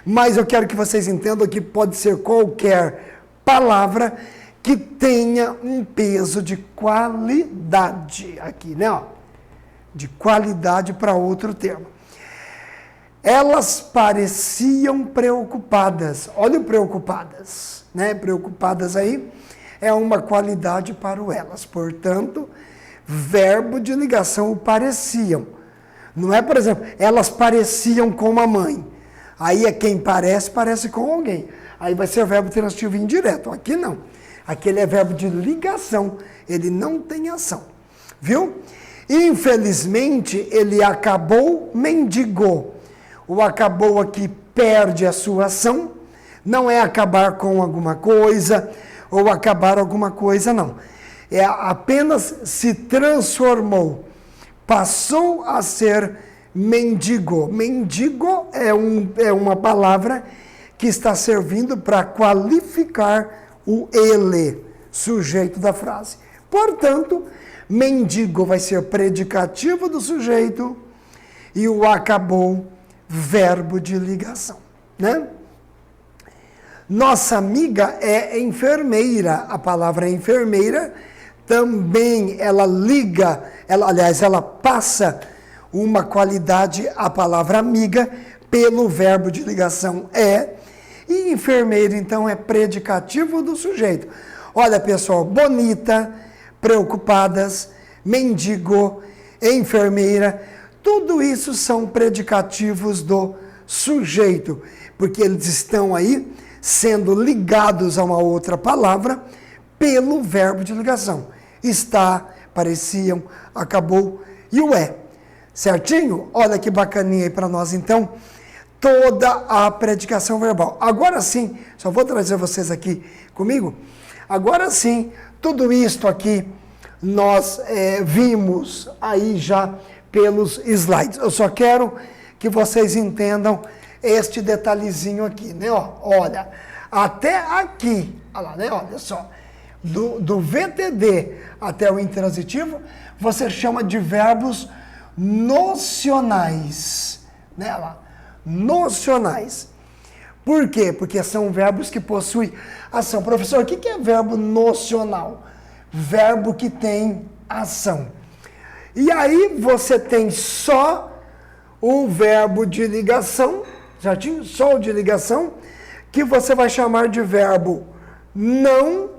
mas eu quero que vocês entendam que pode ser qualquer palavra que tenha um peso de qualidade aqui, né? Ó, de qualidade para outro termo. Elas pareciam preocupadas. Olha o preocupadas, né? Preocupadas aí é uma qualidade para o elas. Portanto, verbo de ligação, o pareciam. Não é, por exemplo, elas pareciam com a mãe. Aí é quem parece, parece com alguém. Aí vai ser verbo transitivo indireto. Aqui não. Aqui ele é verbo de ligação. Ele não tem ação. Viu? Infelizmente, ele acabou, mendigou. O acabou aqui perde a sua ação. Não é acabar com alguma coisa ou acabar alguma coisa, não. É apenas se transformou. Passou a ser mendigo. Mendigo é uma palavra que está servindo para qualificar o ele, sujeito da frase. Portanto, mendigo vai ser predicativo do sujeito e o acabou, verbo de ligação, né? Nossa amiga é enfermeira. A palavra enfermeira também ela liga, ela passa uma qualidade à palavra amiga pelo verbo de ligação é. E enfermeira, então, é predicativo do sujeito. Olha, pessoal, bonita, preocupadas, mendigo, enfermeira, tudo isso são predicativos do sujeito, porque eles estão aí sendo ligados a uma outra palavra pelo verbo de ligação. Está, pareciam, acabou e o é. Certinho? Olha que bacaninha aí para nós, então, toda a predicação verbal. Agora sim, só vou trazer vocês aqui comigo. Agora sim, tudo isto aqui nós vimos aí já pelos slides. Eu só quero que vocês entendam este detalhezinho aqui, né? Olha, até aqui, olha lá, né? Olha só, do VTD até o intransitivo, você chama de verbos nocionais, né? Olha lá, nocionais. Por quê? Porque são verbos que possuem ação. Professor, o que é verbo nocional? Verbo que tem ação. E aí você tem só o verbo de ligação, certinho? Só o de ligação, que você vai chamar de verbo não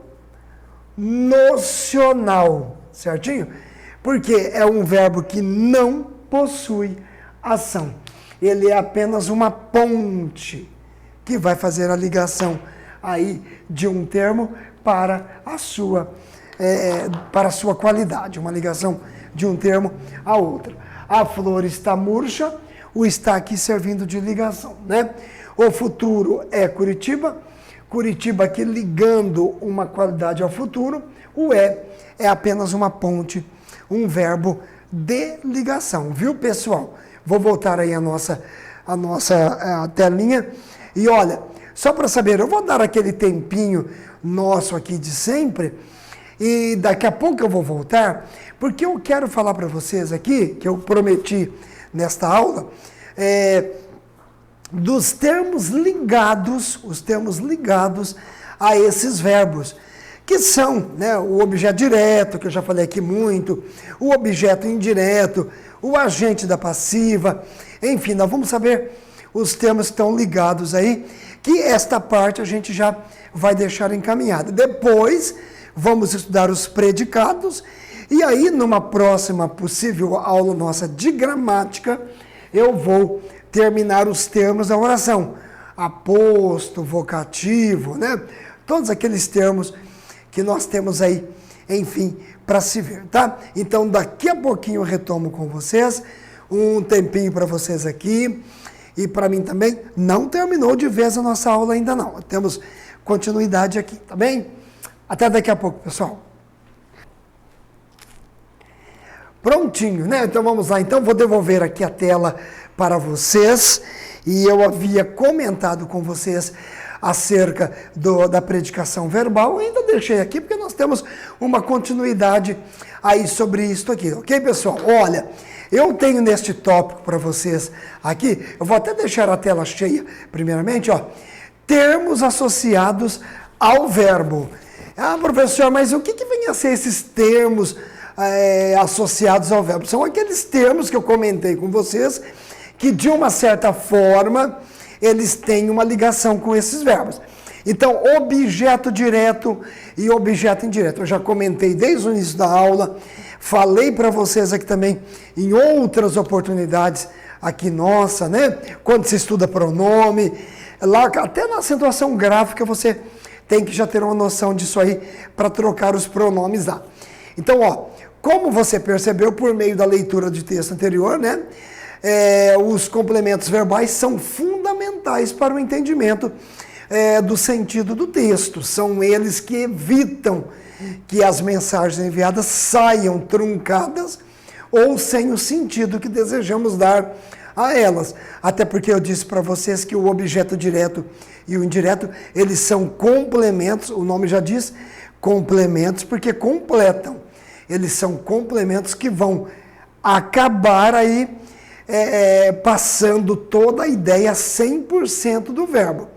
nocional, certinho? Porque é um verbo que não possui ação. Ele é apenas uma ponte que vai fazer a ligação aí de um termo para a sua qualidade, uma ligação de um termo a outro. A flor está murcha, o está aqui servindo de ligação, né? O futuro é Curitiba, Curitiba aqui ligando uma qualidade ao futuro, o é apenas uma ponte, um verbo de ligação, viu, pessoal? Vou voltar aí a nossa telinha e olha, só para saber, eu vou dar aquele tempinho nosso aqui de sempre e daqui a pouco eu vou voltar, porque eu quero falar para vocês aqui, que eu prometi nesta aula, dos termos ligados, os termos ligados a esses verbos, que são, né, o objeto direto, que eu já falei aqui muito, o objeto indireto, o agente da passiva, enfim, nós vamos saber os termos que estão ligados aí, que esta parte a gente já vai deixar encaminhada. Depois, vamos estudar os predicados, e aí, numa próxima possível aula nossa de gramática, eu vou terminar os termos da oração. Aposto, vocativo, né? Todos aqueles termos que nós temos aí, enfim, para se ver, tá? Então, daqui a pouquinho eu retomo com vocês, um tempinho para vocês aqui, e para mim também. Não terminou de vez a nossa aula ainda não, temos continuidade aqui, tá bem? Até daqui a pouco, pessoal. Prontinho, né? Então vamos lá. Então vou devolver aqui a tela para vocês. E eu havia comentado com vocês acerca da predicação verbal. Eu ainda deixei aqui porque nós temos uma continuidade aí sobre isso aqui. Ok, pessoal? Olha, eu tenho neste tópico para vocês aqui, eu vou até deixar a tela cheia primeiramente, ó. Termos associados ao verbo. Ah, professor, mas o que vem a ser esses termos associados ao verbo? São aqueles termos que eu comentei com vocês, que de uma certa forma, eles têm uma ligação com esses verbos. Então, objeto direto e objeto indireto. Eu já comentei desde o início da aula, falei para vocês aqui também em outras oportunidades aqui nossa, né? Quando se estuda pronome, lá até na acentuação gráfica você tem que já ter uma noção disso aí para trocar os pronomes lá. Então, ó, como você percebeu por meio da leitura de texto anterior, né? Os complementos verbais são fundamentais para o entendimento do sentido do texto. São eles que evitam que as mensagens enviadas saiam truncadas ou sem o sentido que desejamos dar a elas. Até porque eu disse para vocês que o objeto direto e o indireto, eles são complementos, o nome já diz complementos, porque completam. Eles são complementos que vão acabar aí passando toda a ideia 100% do verbo.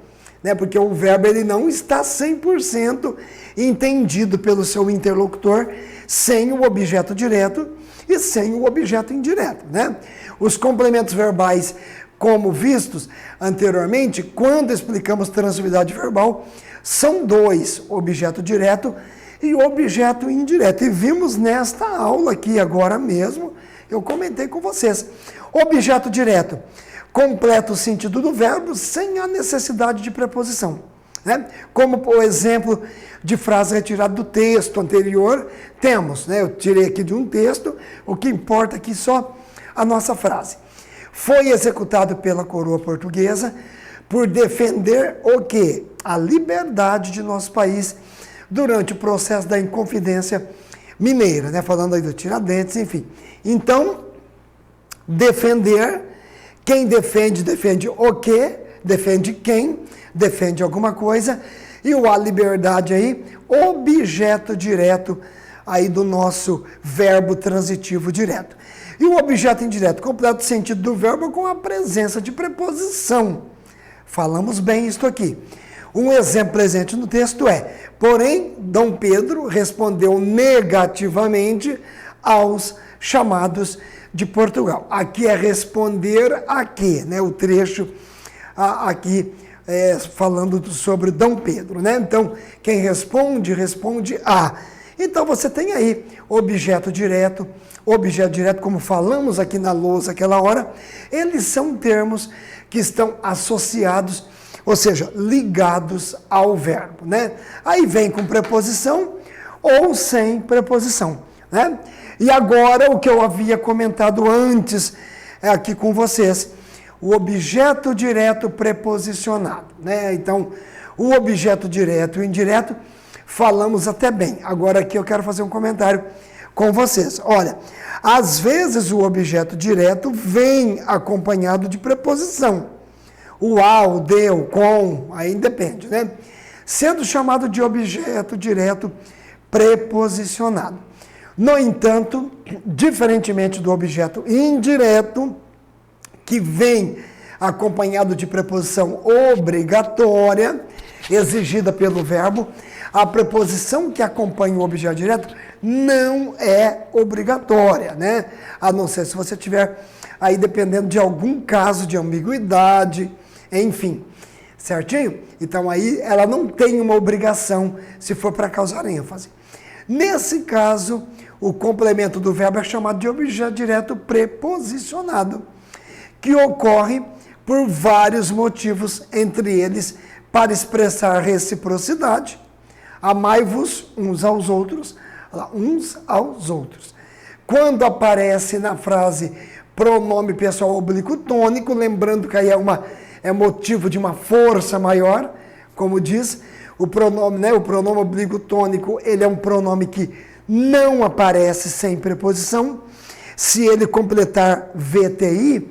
Né? Porque o verbo ele não está 100% entendido pelo seu interlocutor sem o objeto direto e sem o objeto indireto. Né? Os complementos verbais, como vistos anteriormente, quando explicamos transitividade verbal, são dois, objeto direto e objeto indireto. E vimos nesta aula aqui agora mesmo, eu comentei com vocês. Objeto direto completa o sentido do verbo sem a necessidade de preposição. Né? Como, por exemplo, de frase retirada do texto anterior, temos, né? Eu tirei aqui de um texto, o que importa aqui só a nossa frase. Foi executado pela coroa portuguesa por defender o quê? A liberdade de nosso país durante o processo da Inconfidência Mineira, né? Falando aí do Tiradentes, enfim. Então, defender, quem defende, defende o quê? Defende quem? Defende alguma coisa. E o a liberdade aí, objeto direto aí do nosso verbo transitivo direto. E o objeto indireto completa o sentido do verbo com a presença de preposição. Falamos bem isto aqui. Um exemplo presente no texto é: porém, Dom Pedro respondeu negativamente aos chamados de Portugal. Aqui é responder a quê? Né? O trecho aqui falando sobre Dom Pedro. Né? Então, quem responde, responde a. Então, você tem aí objeto direto, como falamos aqui na lousa aquela hora, eles são termos que estão associados, ou seja, ligados ao verbo, né? Aí vem com preposição ou sem preposição, né? E agora, o que eu havia comentado antes aqui com vocês, o objeto direto preposicionado, né? Então, o objeto direto e o indireto, falamos até bem. Agora aqui eu quero fazer um comentário com vocês. Olha, às vezes o objeto direto vem acompanhado de preposição. O a, o de, o com, aí depende, né? Sendo chamado de objeto direto preposicionado. No entanto, diferentemente do objeto indireto, que vem acompanhado de preposição obrigatória, exigida pelo verbo. A preposição que acompanha o objeto direto não é obrigatória, né? A não ser se você tiver aí dependendo de algum caso de ambiguidade, enfim, certinho? Então aí ela não tem uma obrigação se for para causar ênfase. Nesse caso, o complemento do verbo é chamado de objeto direto preposicionado, que ocorre por vários motivos, entre eles para expressar reciprocidade. Amai-vos uns aos outros, Quando aparece na frase pronome pessoal oblíquo tônico, lembrando que aí é motivo de uma força maior, como diz o pronome, né? O pronome oblíquo tônico, ele é um pronome que não aparece sem preposição. Se ele completar VTI,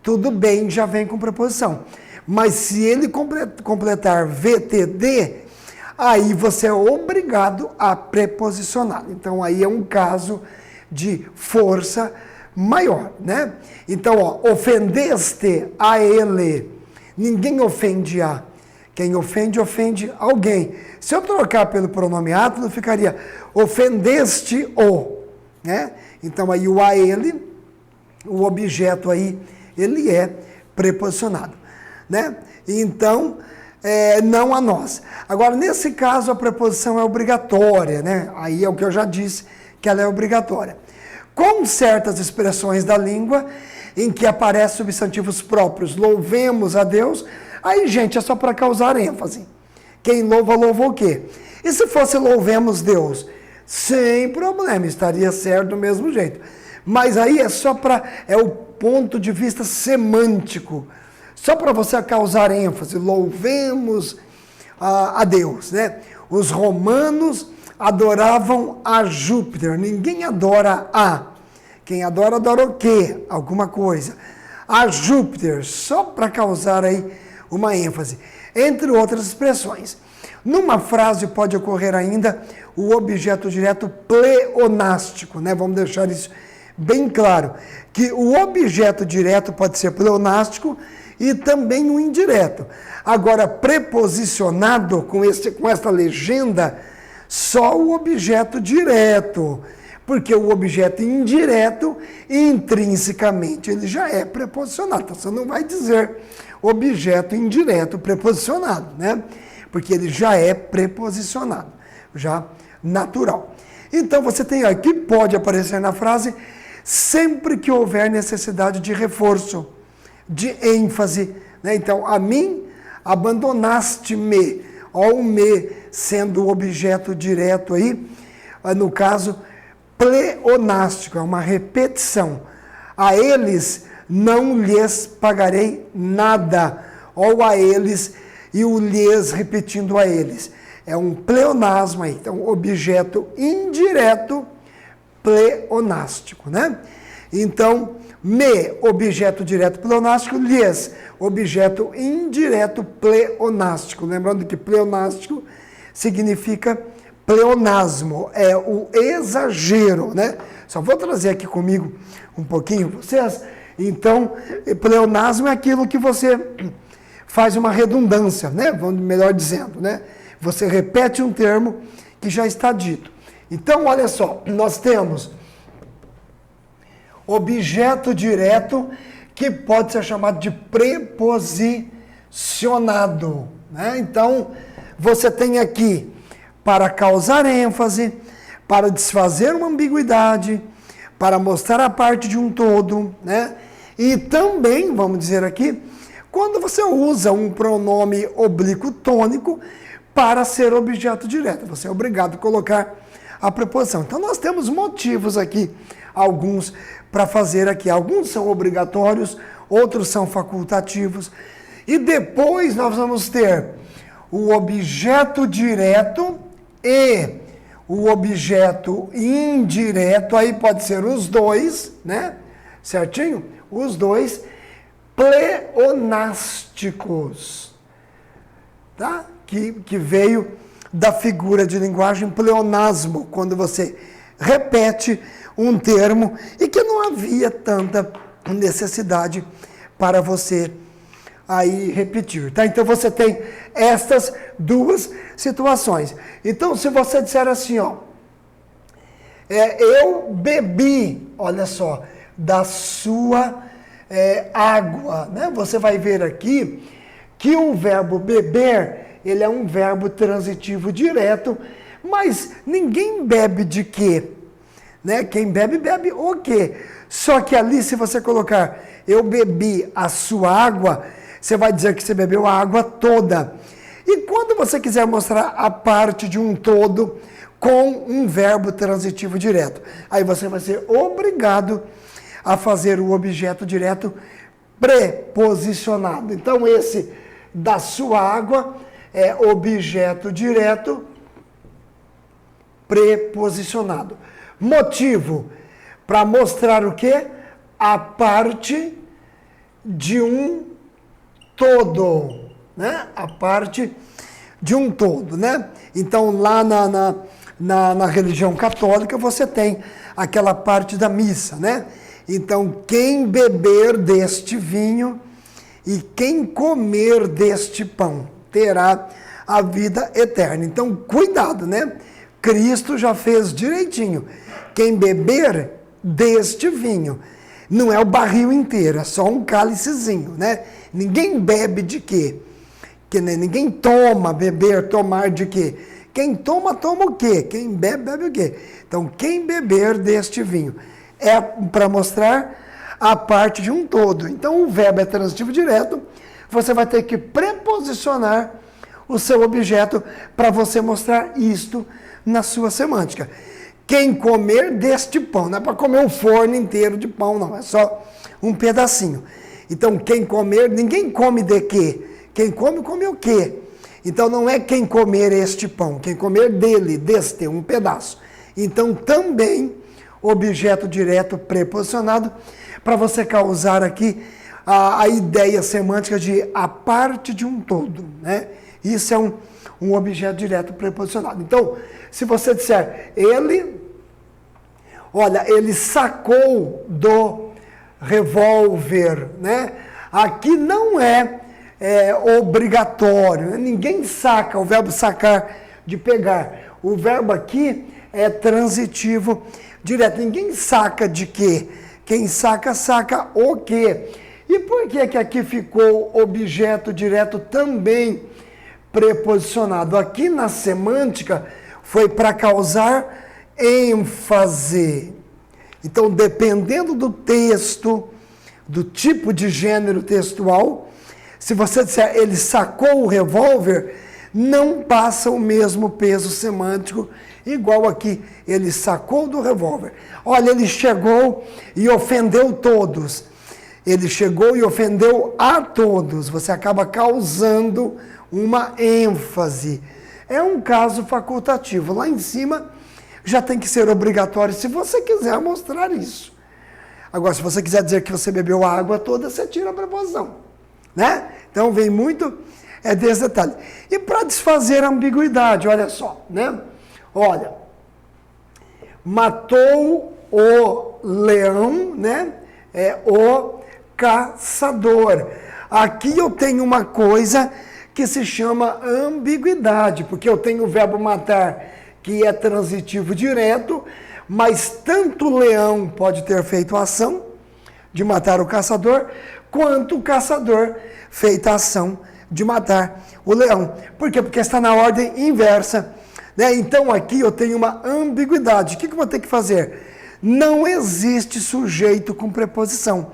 tudo bem, já vem com preposição. Mas se ele completar VTD, aí você é obrigado a preposicionar. Então, aí é um caso de força maior, né? Então, ó, ofendeste a ele. Ninguém ofende a. Quem ofende, ofende alguém. Se eu trocar pelo pronome átono, ficaria ofendeste o, né? Então, aí o a ele, o objeto aí, ele é preposicionado, né? Então, não a nós. Agora, nesse caso, a preposição é obrigatória, né? Aí é o que eu já disse, que ela é obrigatória. Com certas expressões da língua, em que aparecem substantivos próprios, louvemos a Deus, aí, gente, é só para causar ênfase. Quem louva, louva o quê? E se fosse louvemos Deus? Sem problema, estaria certo do mesmo jeito. Mas aí é o ponto de vista semântico, só para você causar ênfase, louvemos a Deus, né? Os romanos adoravam a Júpiter, ninguém adora a. Quem adora, adora o quê? Alguma coisa. A Júpiter, só para causar aí uma ênfase, entre outras expressões. Numa frase pode ocorrer ainda o objeto direto pleonástico, né? Vamos deixar isso bem claro, que o objeto direto pode ser pleonástico e também o indireto. Agora, preposicionado com esta legenda, só o objeto direto, porque o objeto indireto, intrinsecamente, ele já é preposicionado. Então, você não vai dizer objeto indireto preposicionado, né? Porque ele já é preposicionado, já natural. Então, você tem aqui, pode aparecer na frase, sempre que houver necessidade de reforço, de ênfase, né? Então, a mim abandonaste-me, ó, o me sendo o objeto direto aí, no caso, pleonástico, é uma repetição. A eles não lhes pagarei nada, ou a eles e o lhes repetindo a eles. É um pleonasmo aí, então objeto indireto pleonástico, né? Então, me, objeto direto pleonástico, lhes, objeto indireto pleonástico. Lembrando que pleonástico significa pleonasmo, é o exagero, né? Só vou trazer aqui comigo um pouquinho vocês. Então, pleonasmo é aquilo que você faz uma redundância, né? Melhor dizendo, né? Você repete um termo que já está dito. Então, olha só, nós temos objeto direto que pode ser chamado de preposicionado, né? Então, você tem aqui para causar ênfase, para desfazer uma ambiguidade, para mostrar a parte de um todo, né? E também, vamos dizer aqui, quando você usa um pronome oblíquo tônico para ser objeto direto, você é obrigado a colocar a preposição. Então, nós temos motivos aqui, alguns para fazer aqui. Alguns são obrigatórios, outros são facultativos. E depois nós vamos ter o objeto direto e o objeto indireto, aí pode ser os dois, né? Certinho? Os dois pleonásticos, tá? Que veio da figura de linguagem pleonasmo, quando você repete um termo e que não havia tanta necessidade para você aí repetir, tá? Então você tem estas duas situações. Então se você disser assim, ó, eu bebi, olha só, da sua água, né? Você vai ver aqui que o verbo beber, ele é um verbo transitivo direto, mas ninguém bebe de quê? Né? Quem bebe, bebe o quê? Só que ali, se você colocar, eu bebi a sua água, você vai dizer que você bebeu a água toda. E quando você quiser mostrar a parte de um todo com um verbo transitivo direto, aí você vai ser obrigado a fazer o objeto direto preposicionado. Então, esse da sua água é objeto direto preposicionado. Motivo, para mostrar o quê? A parte de um todo, né? A parte de um todo, né? Então, lá na religião católica, você tem aquela parte da missa, né? Então, quem beber deste vinho e quem comer deste pão terá a vida eterna. Então, cuidado, né? Cristo já fez direitinho. Quem beber deste vinho, não é o barril inteiro, é só um cálicezinho, né? Ninguém bebe de quê? Ninguém toma, beber, tomar de quê? Quem toma, toma o quê? Quem bebe, bebe o quê? Então, quem beber deste vinho é para mostrar a parte de um todo. Então, o verbo é transitivo direto, você vai ter que preposicionar o seu objeto para você mostrar isto na sua semântica. Quem comer deste pão, não é para comer um forno inteiro de pão, não, é só um pedacinho. Então, quem comer, ninguém come de quê? Quem come, come o quê? Então, não é quem comer este pão, quem comer dele, deste, um pedaço. Então, também, objeto direto preposicionado, para você causar aqui a ideia semântica de a parte de um todo, né? Isso é um objeto direto preposicionado. Então, se você disser, ele sacou do revólver, né? Aqui não é obrigatório, né? Ninguém saca, o verbo sacar de pegar. O verbo aqui é transitivo direto. Ninguém saca de quê? Quem saca, saca o quê? E por que que aqui ficou objeto direto também preposicionado? Aqui na semântica foi para causar ênfase. Então, dependendo do texto, do tipo de gênero textual, se você disser ele sacou o revólver, não passa o mesmo peso semântico, igual aqui, ele sacou do revólver. Olha, ele chegou e ofendeu todos. Ele chegou e ofendeu a todos. Você acaba causando uma ênfase. É um caso facultativo. Lá em cima já tem que ser obrigatório se você quiser mostrar isso. Agora, se você quiser dizer que você bebeu a água toda, você tira a preposição, né? Então vem muito desse detalhe. E para desfazer a ambiguidade, olha só, né? Olha, matou o leão, né? O caçador. Aqui eu tenho uma coisa que se chama ambiguidade, porque eu tenho o verbo matar, que é transitivo direto, mas tanto o leão pode ter feito a ação de matar o caçador, quanto o caçador feito a ação de matar o leão. Por quê? Porque está na ordem inversa, né? Então aqui eu tenho uma ambiguidade. O que eu vou ter que fazer? Não existe sujeito com preposição.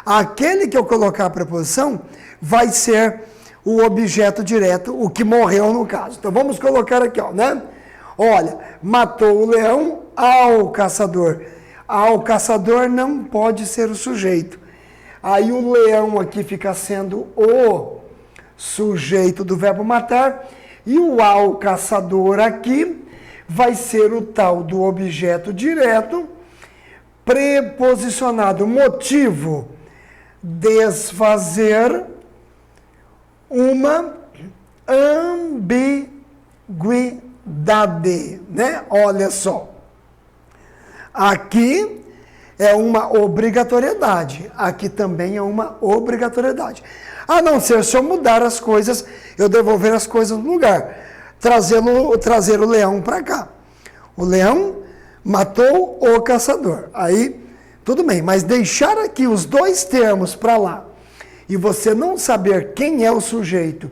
Aquele que eu colocar a preposição vai ser o objeto direto, o que morreu no caso. Então vamos colocar aqui, ó, né? Olha, matou o leão ao caçador. Ao caçador não pode ser o sujeito. Aí o leão aqui fica sendo o sujeito do verbo matar, e o ao caçador aqui vai ser o tal do objeto direto preposicionado. Motivo: desfazer uma ambiguidade, né? Olha só. Aqui é uma obrigatoriedade. Aqui também é uma obrigatoriedade. A não ser se eu mudar as coisas, eu devolver as coisas no lugar. Trazer o leão para cá. O leão matou o caçador. Aí, tudo bem. Mas deixar aqui os dois termos para lá e você não saber quem é o sujeito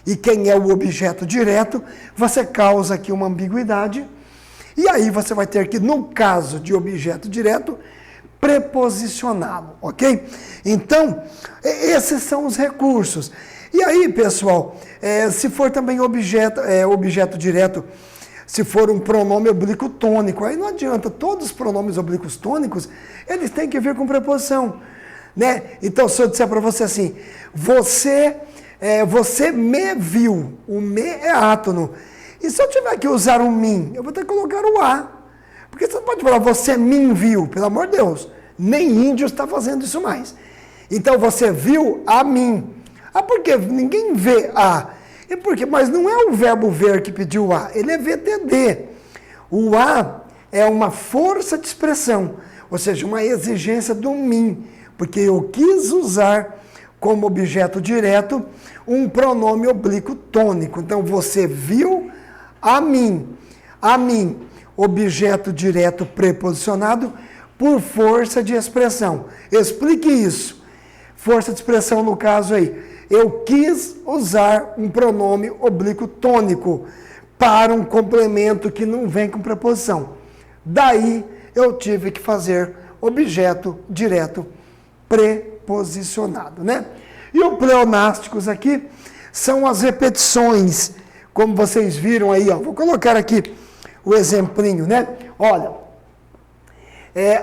e quem é o objeto direto, você causa aqui uma ambiguidade. E aí você vai ter que, no caso de objeto direto, preposicioná-lo, ok? Então, esses são os recursos. E aí, pessoal, se for também objeto direto, se for um pronome oblíquo tônico, aí não adianta, todos os pronomes oblíquos tônicos, eles têm que vir com preposição, né? Então, se eu disser para você assim, você me viu, o me é átono, e se eu tiver que usar um mim, eu vou ter que colocar o a, porque você não pode falar, você me viu, pelo amor de Deus, nem índio está fazendo isso mais. Então, você viu a mim. Ah, por quê? Ninguém vê a. E por quê? Mas não é o verbo ver que pediu a, ele é VTD. O a é uma força de expressão, ou seja, uma exigência do mim, porque eu quis usar como objeto direto um pronome oblíquo tônico. Então, você viu a mim, objeto direto preposicionado por força de expressão. Explique isso. Força de expressão no caso aí. Eu quis usar um pronome oblíquo tônico para um complemento que não vem com preposição. Daí eu tive que fazer objeto direto preposicionado, né? E o pleonásticos aqui são as repetições, como vocês viram aí, ó. Vou colocar aqui o exemplinho, né? Olha,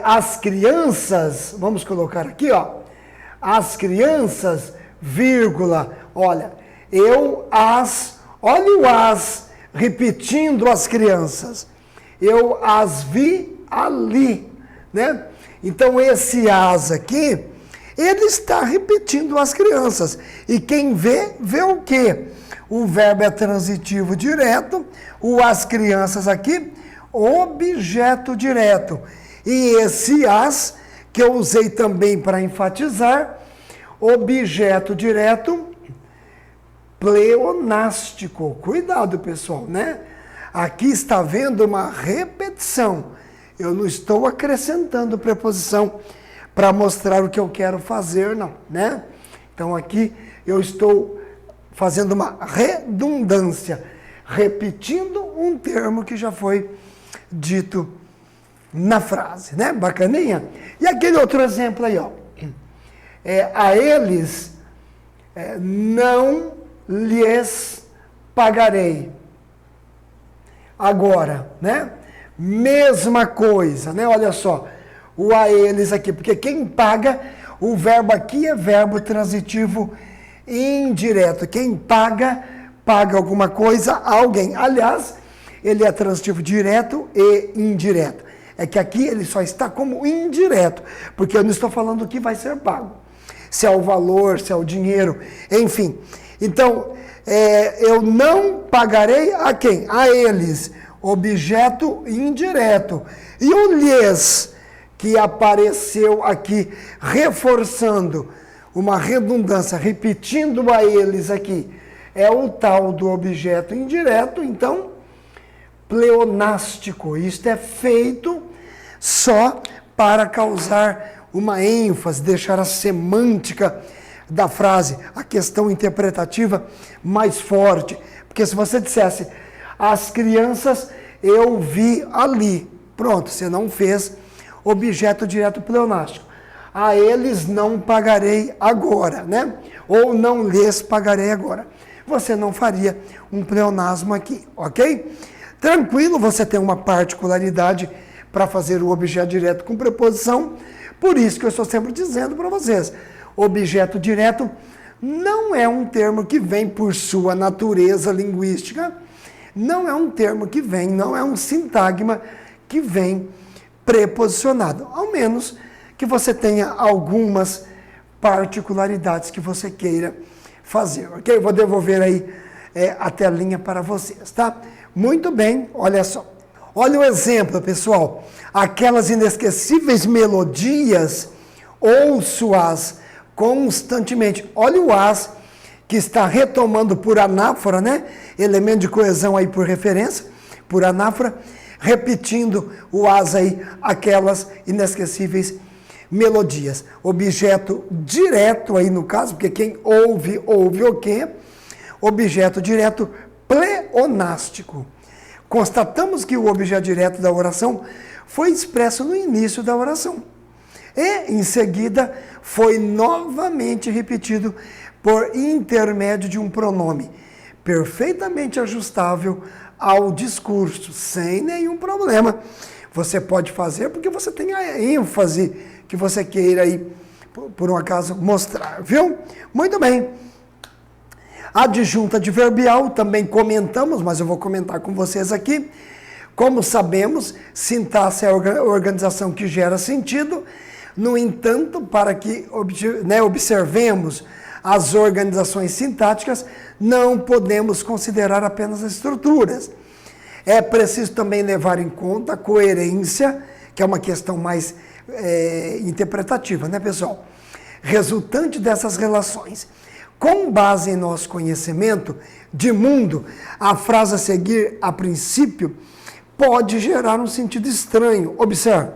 as crianças, vamos colocar aqui, ó. As crianças, vírgula, olha o as, repetindo as crianças. Eu as vi ali, né? Então, esse as aqui, ele está repetindo as crianças. E quem vê, vê o quê? O verbo é transitivo direto, o as crianças aqui, objeto direto. E esse as, que eu usei também para enfatizar, objeto direto pleonástico. Cuidado, pessoal, né? Aqui está vendo uma repetição. Eu não estou acrescentando preposição para mostrar o que eu quero fazer, não, né? Então, aqui eu estou fazendo uma redundância, repetindo um termo que já foi dito na frase, né? Bacaninha? E aquele outro exemplo aí, ó. A eles não lhes pagarei. Agora, né? Mesma coisa, né? Olha só, o a eles aqui, porque quem paga, o verbo aqui é verbo transitivo indireto. Quem paga, paga alguma coisa a alguém. Aliás, ele é transitivo direto e indireto. É que aqui ele só está como indireto, porque eu não estou falando o que vai ser pago. Se é o valor, se é o dinheiro, enfim. Então, eu não pagarei a quem? A eles. Objeto indireto. E o lhes, que apareceu aqui, reforçando uma redundância, repetindo a eles aqui, é o tal do objeto indireto, então, pleonástico. Isto é feito só para causar uma ênfase, deixar a semântica da frase, a questão interpretativa mais forte. Porque se você dissesse, as crianças eu vi ali, pronto, você não fez objeto direto pleonástico. A eles não pagarei agora, né? Ou não lhes pagarei agora. Você não faria um pleonasmo aqui, ok? Tranquilo, você tem uma particularidade para fazer o objeto direto com preposição, por isso que eu estou sempre dizendo para vocês, objeto direto não é um termo que vem por sua natureza linguística, não é um termo que vem, não é um sintagma que vem preposicionado, ao menos que você tenha algumas particularidades que você queira fazer, ok? Eu vou devolver aí a telinha para vocês, tá? Muito bem, olha só. Olha o exemplo, pessoal. Aquelas inesquecíveis melodias, ouço-as constantemente. Olha o as que está retomando por anáfora, né? Elemento de coesão aí por referência, por anáfora, repetindo o as aí, aquelas inesquecíveis melodias. Objeto direto aí no caso, porque quem ouve, ouve o quê? Objeto direto pleonástico. Constatamos que o objeto direto da oração foi expresso no início da oração. E, em seguida, foi novamente repetido por intermédio de um pronome perfeitamente ajustável ao discurso, sem nenhum problema. Você pode fazer porque você tem a ênfase que você queira aí, por um acaso, mostrar, viu? Muito bem. Adjunta adverbial, também comentamos, mas eu vou comentar com vocês aqui. Como sabemos, sintaxe é a organização que gera sentido. No entanto, para que observemos as organizações sintáticas, não podemos considerar apenas as estruturas. É preciso também levar em conta a coerência, que é uma questão mais interpretativa, né, pessoal? Resultante dessas relações. Com base em nosso conhecimento de mundo, a frase a seguir, a princípio, pode gerar um sentido estranho. Observe,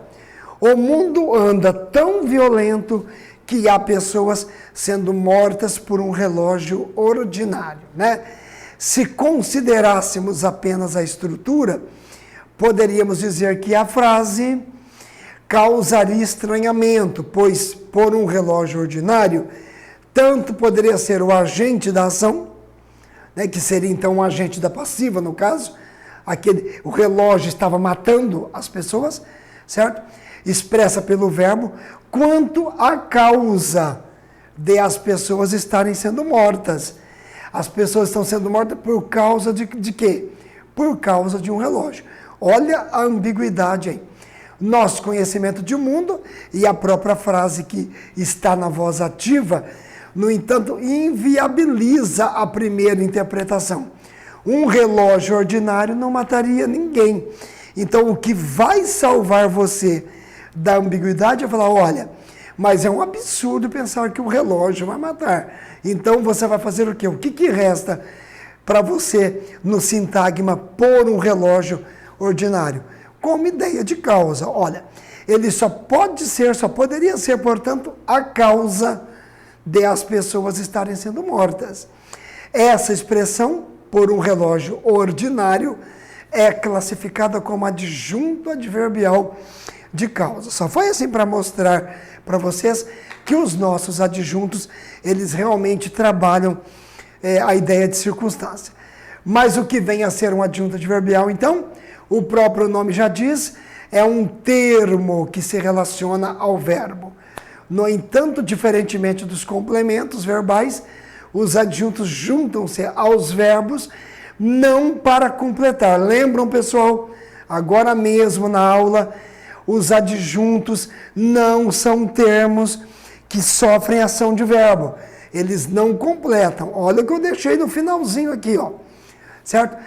o mundo anda tão violento que há pessoas sendo mortas por um relógio ordinário, né? Se considerássemos apenas a estrutura, poderíamos dizer que a frase causaria estranhamento, pois por um relógio ordinário, tanto poderia ser o agente da ação, né, que seria então um agente da passiva, no caso, o relógio estava matando as pessoas, certo? Expressa pelo verbo, quanto a causa de as pessoas estarem sendo mortas. As pessoas estão sendo mortas por causa de quê? Por causa de um relógio. Olha a ambiguidade aí. Nosso conhecimento de mundo e a própria frase que está na voz ativa, no entanto, inviabiliza a primeira interpretação. Um relógio ordinário não mataria ninguém. Então, o que vai salvar você da ambiguidade é falar, olha, mas é um absurdo pensar que o relógio vai matar. Então, você vai fazer o quê? O que resta para você, no sintagma, pôr um relógio ordinário? Como ideia de causa. Olha, ele só poderia ser, portanto, a causa de as pessoas estarem sendo mortas. Essa expressão, por um relógio ordinário, é classificada como adjunto adverbial de causa. Só foi assim para mostrar para vocês que os nossos adjuntos, eles realmente trabalham a ideia de circunstância. Mas o que vem a ser um adjunto adverbial, então, o próprio nome já diz, é um termo que se relaciona ao verbo. No entanto, diferentemente dos complementos verbais, os adjuntos juntam-se aos verbos não para completar. Lembram, pessoal? Agora mesmo na aula, os adjuntos não são termos que sofrem ação de verbo. Eles não completam. Olha o que eu deixei no finalzinho aqui, ó. Certo?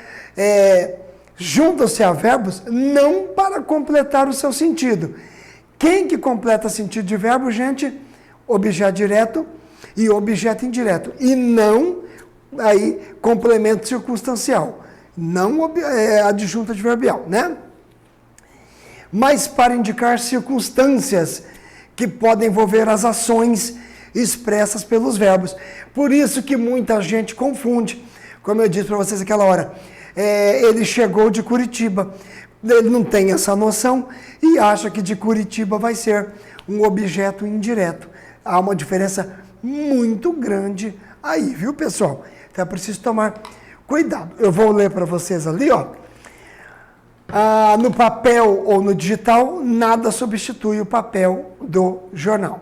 Juntam-se a verbos não para completar o seu sentido. Quem que completa sentido de verbo, gente? Objeto direto e objeto indireto. E não aí complemento circunstancial. Não adjunto adverbial, né? Mas para indicar circunstâncias que podem envolver as ações expressas pelos verbos. Por isso que muita gente confunde. Como eu disse para vocês aquela hora, ele chegou de Curitiba. Ele não tem essa noção e acha que de Curitiba vai ser um objeto indireto. Há uma diferença muito grande aí, viu, pessoal? Então é preciso tomar cuidado. Eu vou ler para vocês ali, ó. No papel ou no digital, nada substitui o papel do jornal.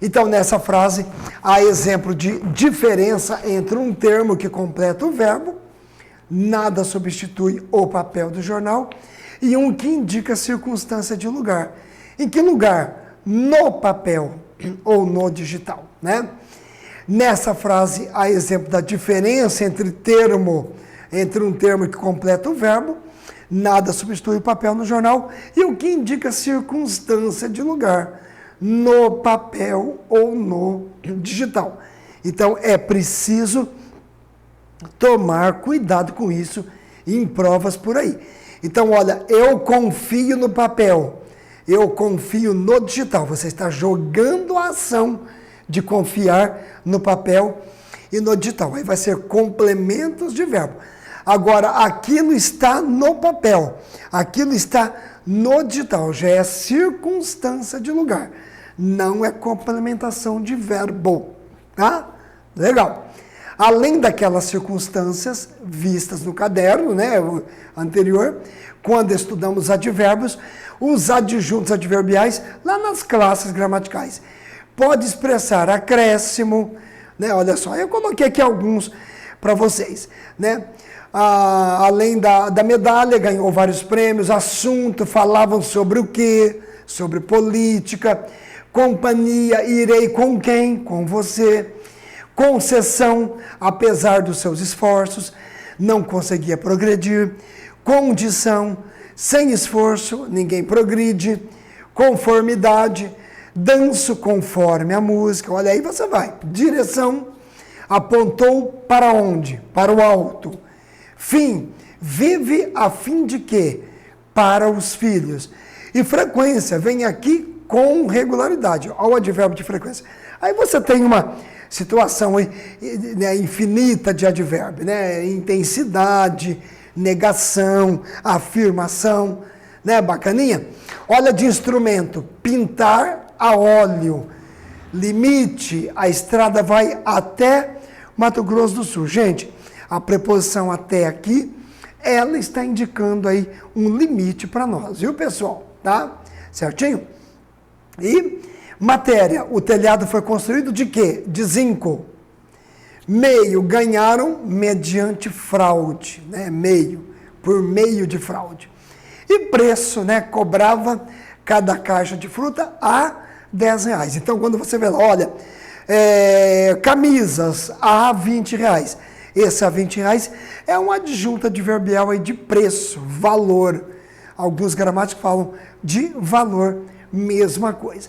Então, nessa frase, há exemplo de diferença entre um termo que completa o verbo, nada substitui o papel do jornal, e um que indica circunstância de lugar. Em que lugar? No papel ou no digital, né? Nessa frase, há exemplo da diferença entre um termo que completa o verbo, Nada substitui o papel no jornal. E o que indica circunstância de lugar no papel ou no digital. Então, é preciso tomar cuidado com isso em provas por aí. Então, olha, eu confio no papel, eu confio no digital. Você está jogando a ação de confiar no papel e no digital. Aí vai ser complementos de verbo. Agora, aquilo está no papel, aquilo está no digital, já é circunstância de lugar, não é complementação de verbo, tá? Legal. Além daquelas circunstâncias vistas no caderno, né, o anterior, quando estudamos advérbios, os adjuntos adverbiais, lá nas classes gramaticais, pode expressar acréscimo, né, olha só, eu coloquei aqui alguns para vocês, né? Além da medalha, ganhou vários prêmios, assunto, falavam sobre o quê? Sobre política, companhia, irei com quem? Com você. Concessão, apesar dos seus esforços, não conseguia progredir. Condição, sem esforço, ninguém progride. Conformidade, danço conforme a música. Olha aí, você vai. Direção, apontou para onde? Para o alto. Fim, vive a fim de quê? Para os filhos. E frequência, vem aqui com regularidade. Olha o advérbio de frequência. Aí você tem uma situação aí, né, infinita de advérbio, né? Intensidade, negação, afirmação, né? Bacaninha? Olha de instrumento, pintar a óleo. Limite, a estrada vai até Mato Grosso do Sul. Gente, a preposição até aqui, ela está indicando aí um limite para nós, viu, pessoal? Tá? Certinho? E matéria, o telhado foi construído de quê? De zinco. Meio, ganharam mediante fraude, né? Meio, por meio de fraude. E preço, né? Cobrava cada caixa de fruta a R$10. Então, quando você vê lá, olha, camisas a R$20. Esse a R$20 é um adjunto adverbial aí de preço, valor. Alguns gramáticos falam de valor, mesma coisa.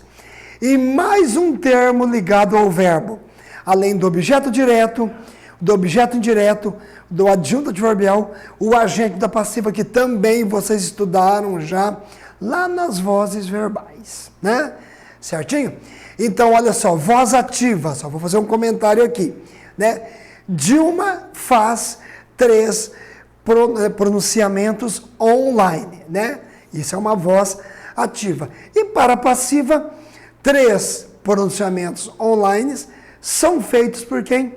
E mais um termo ligado ao verbo. Além do objeto direto, do objeto indireto, do adjunto adverbial, o agente da passiva, que também vocês estudaram já lá nas vozes verbais, né? Certinho? Então, olha só, voz ativa, só vou fazer um comentário aqui, né? Dilma faz 3 pronunciamentos online, né? Isso é uma voz ativa. E para a passiva, 3 pronunciamentos online são feitos por quem?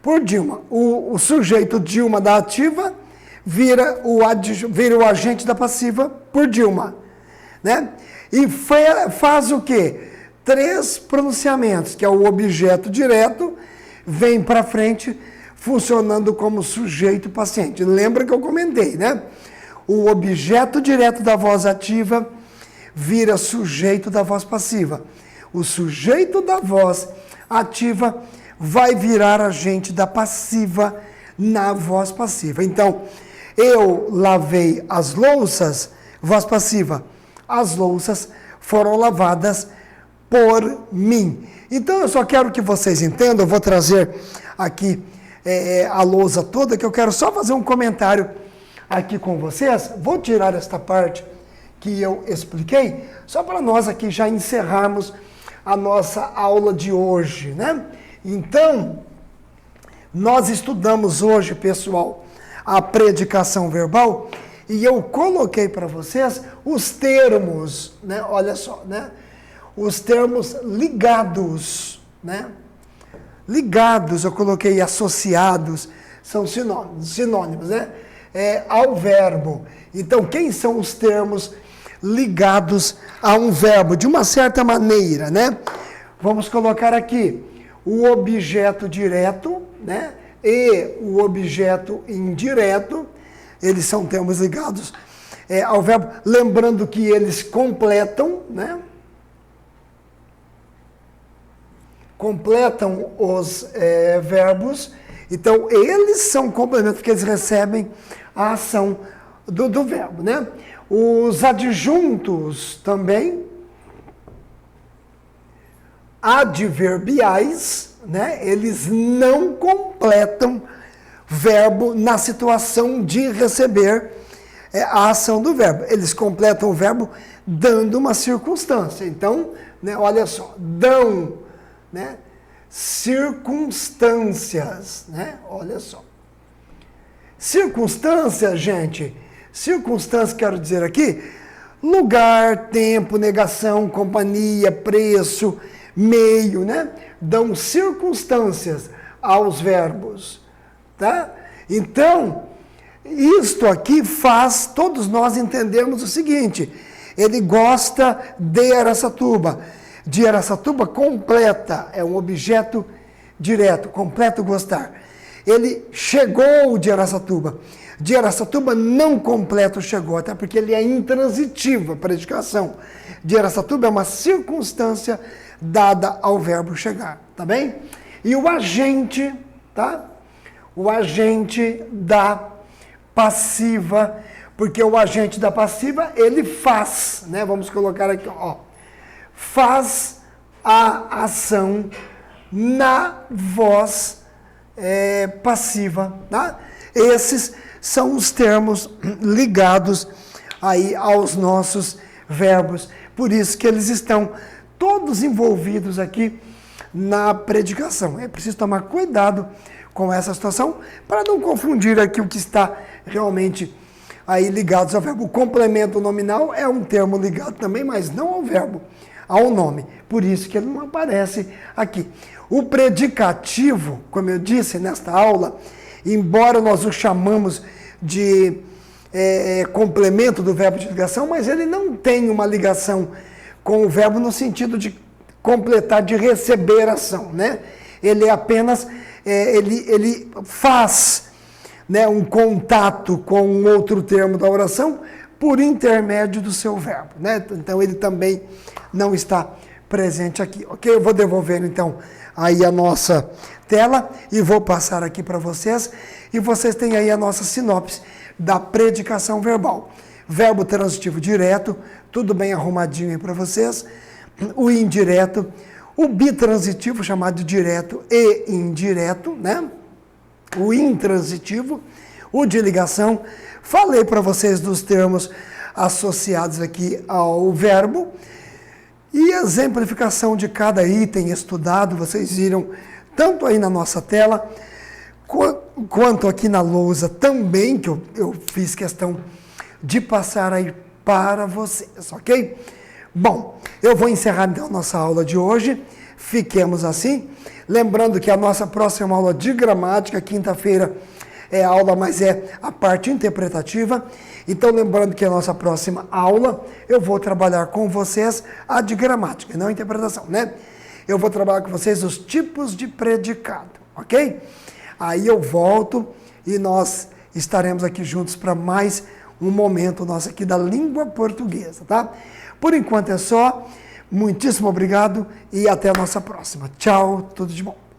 Por Dilma. O sujeito Dilma da ativa vira o agente da passiva por Dilma, né? E faz o quê? 3 pronunciamentos, que é o objeto direto, vem para frente, funcionando como sujeito paciente. Lembra que eu comentei, né? O objeto direto da voz ativa vira sujeito da voz passiva. O sujeito da voz ativa vai virar agente da passiva na voz passiva. Então, eu lavei as louças, voz passiva. As louças foram lavadas por mim. Então, eu só quero que vocês entendam, eu vou trazer aqui a lousa toda, que eu quero só fazer um comentário aqui com vocês. Vou tirar esta parte que eu expliquei, só para nós aqui já encerrarmos a nossa aula de hoje, né? Então, nós estudamos hoje, pessoal, a predicação verbal, e eu coloquei para vocês os termos, né? Olha só, né? Os termos ligados, né? Ligados, eu coloquei associados, são sinônimos, né? Ao verbo. Então, quem são os termos ligados a um verbo? De uma certa maneira, né? Vamos colocar aqui o objeto direto, né? E o objeto indireto, eles são termos ligados ao verbo, lembrando que eles completam, né? Completam os verbos, então eles são complementos, porque eles recebem a ação do verbo, né? Os adjuntos também, adverbiais, né? Eles não completam verbo na situação de receber a ação do verbo. Eles completam o verbo dando uma circunstância. Então, né, olha só, dão, né, circunstâncias, né? Olha só. Circunstância, gente, circunstância, quero dizer aqui, lugar, tempo, negação, companhia, preço, meio, né? Dão circunstâncias aos verbos, tá? Então, isto aqui faz todos nós entendermos o seguinte: ele gosta de Araçatuba. De Araçatuba completa, é um objeto direto, completo gostar. Ele chegou de Araçatuba. De Araçatuba não completo chegou, até porque ele é intransitivo, a predicação. De Araçatuba é uma circunstância dada ao verbo chegar, tá bem? E o agente, tá? O agente da passiva, porque o agente da passiva, ele faz, né? Vamos colocar aqui, ó. Faz a ação na voz passiva, tá? Esses são os termos ligados aí aos nossos verbos. Por isso que eles estão todos envolvidos aqui na predicação. É preciso tomar cuidado com essa situação para não confundir aqui o que está realmente aí ligados ao verbo. O complemento nominal é um termo ligado também, mas não ao verbo, ao nome. Por isso que ele não aparece aqui. O predicativo, como eu disse nesta aula, embora nós o chamamos de complemento do verbo de ligação, mas ele não tem uma ligação com o verbo no sentido de completar, de receber ação, né? Ele é apenas, ele faz, né, um contato com um outro termo da oração por intermédio do seu verbo, né? Então ele também não está presente aqui, ok? Eu vou devolver então aí a nossa tela e vou passar aqui para vocês, e vocês têm aí a nossa sinopse da predicação verbal. Verbo transitivo direto, tudo bem arrumadinho aí para vocês. O indireto, o bitransitivo, chamado de direto e indireto, né? O intransitivo, o de ligação. Falei para vocês dos termos associados aqui ao verbo. E a exemplificação de cada item estudado, vocês viram tanto aí na nossa tela, quanto aqui na lousa também, que eu fiz questão de passar aí para vocês, ok? Bom, eu vou encerrar então a nossa aula de hoje. Fiquemos assim. Lembrando que a nossa próxima aula de gramática, quinta-feira, é a aula, mas é a parte interpretativa. Então, lembrando que a nossa próxima aula, eu vou trabalhar com vocês a de gramática, não a interpretação, né? Eu vou trabalhar com vocês os tipos de predicado, ok? Aí eu volto e nós estaremos aqui juntos para mais um momento nosso aqui da língua portuguesa, tá? Por enquanto é só. Muitíssimo obrigado e até a nossa próxima. Tchau, tudo de bom.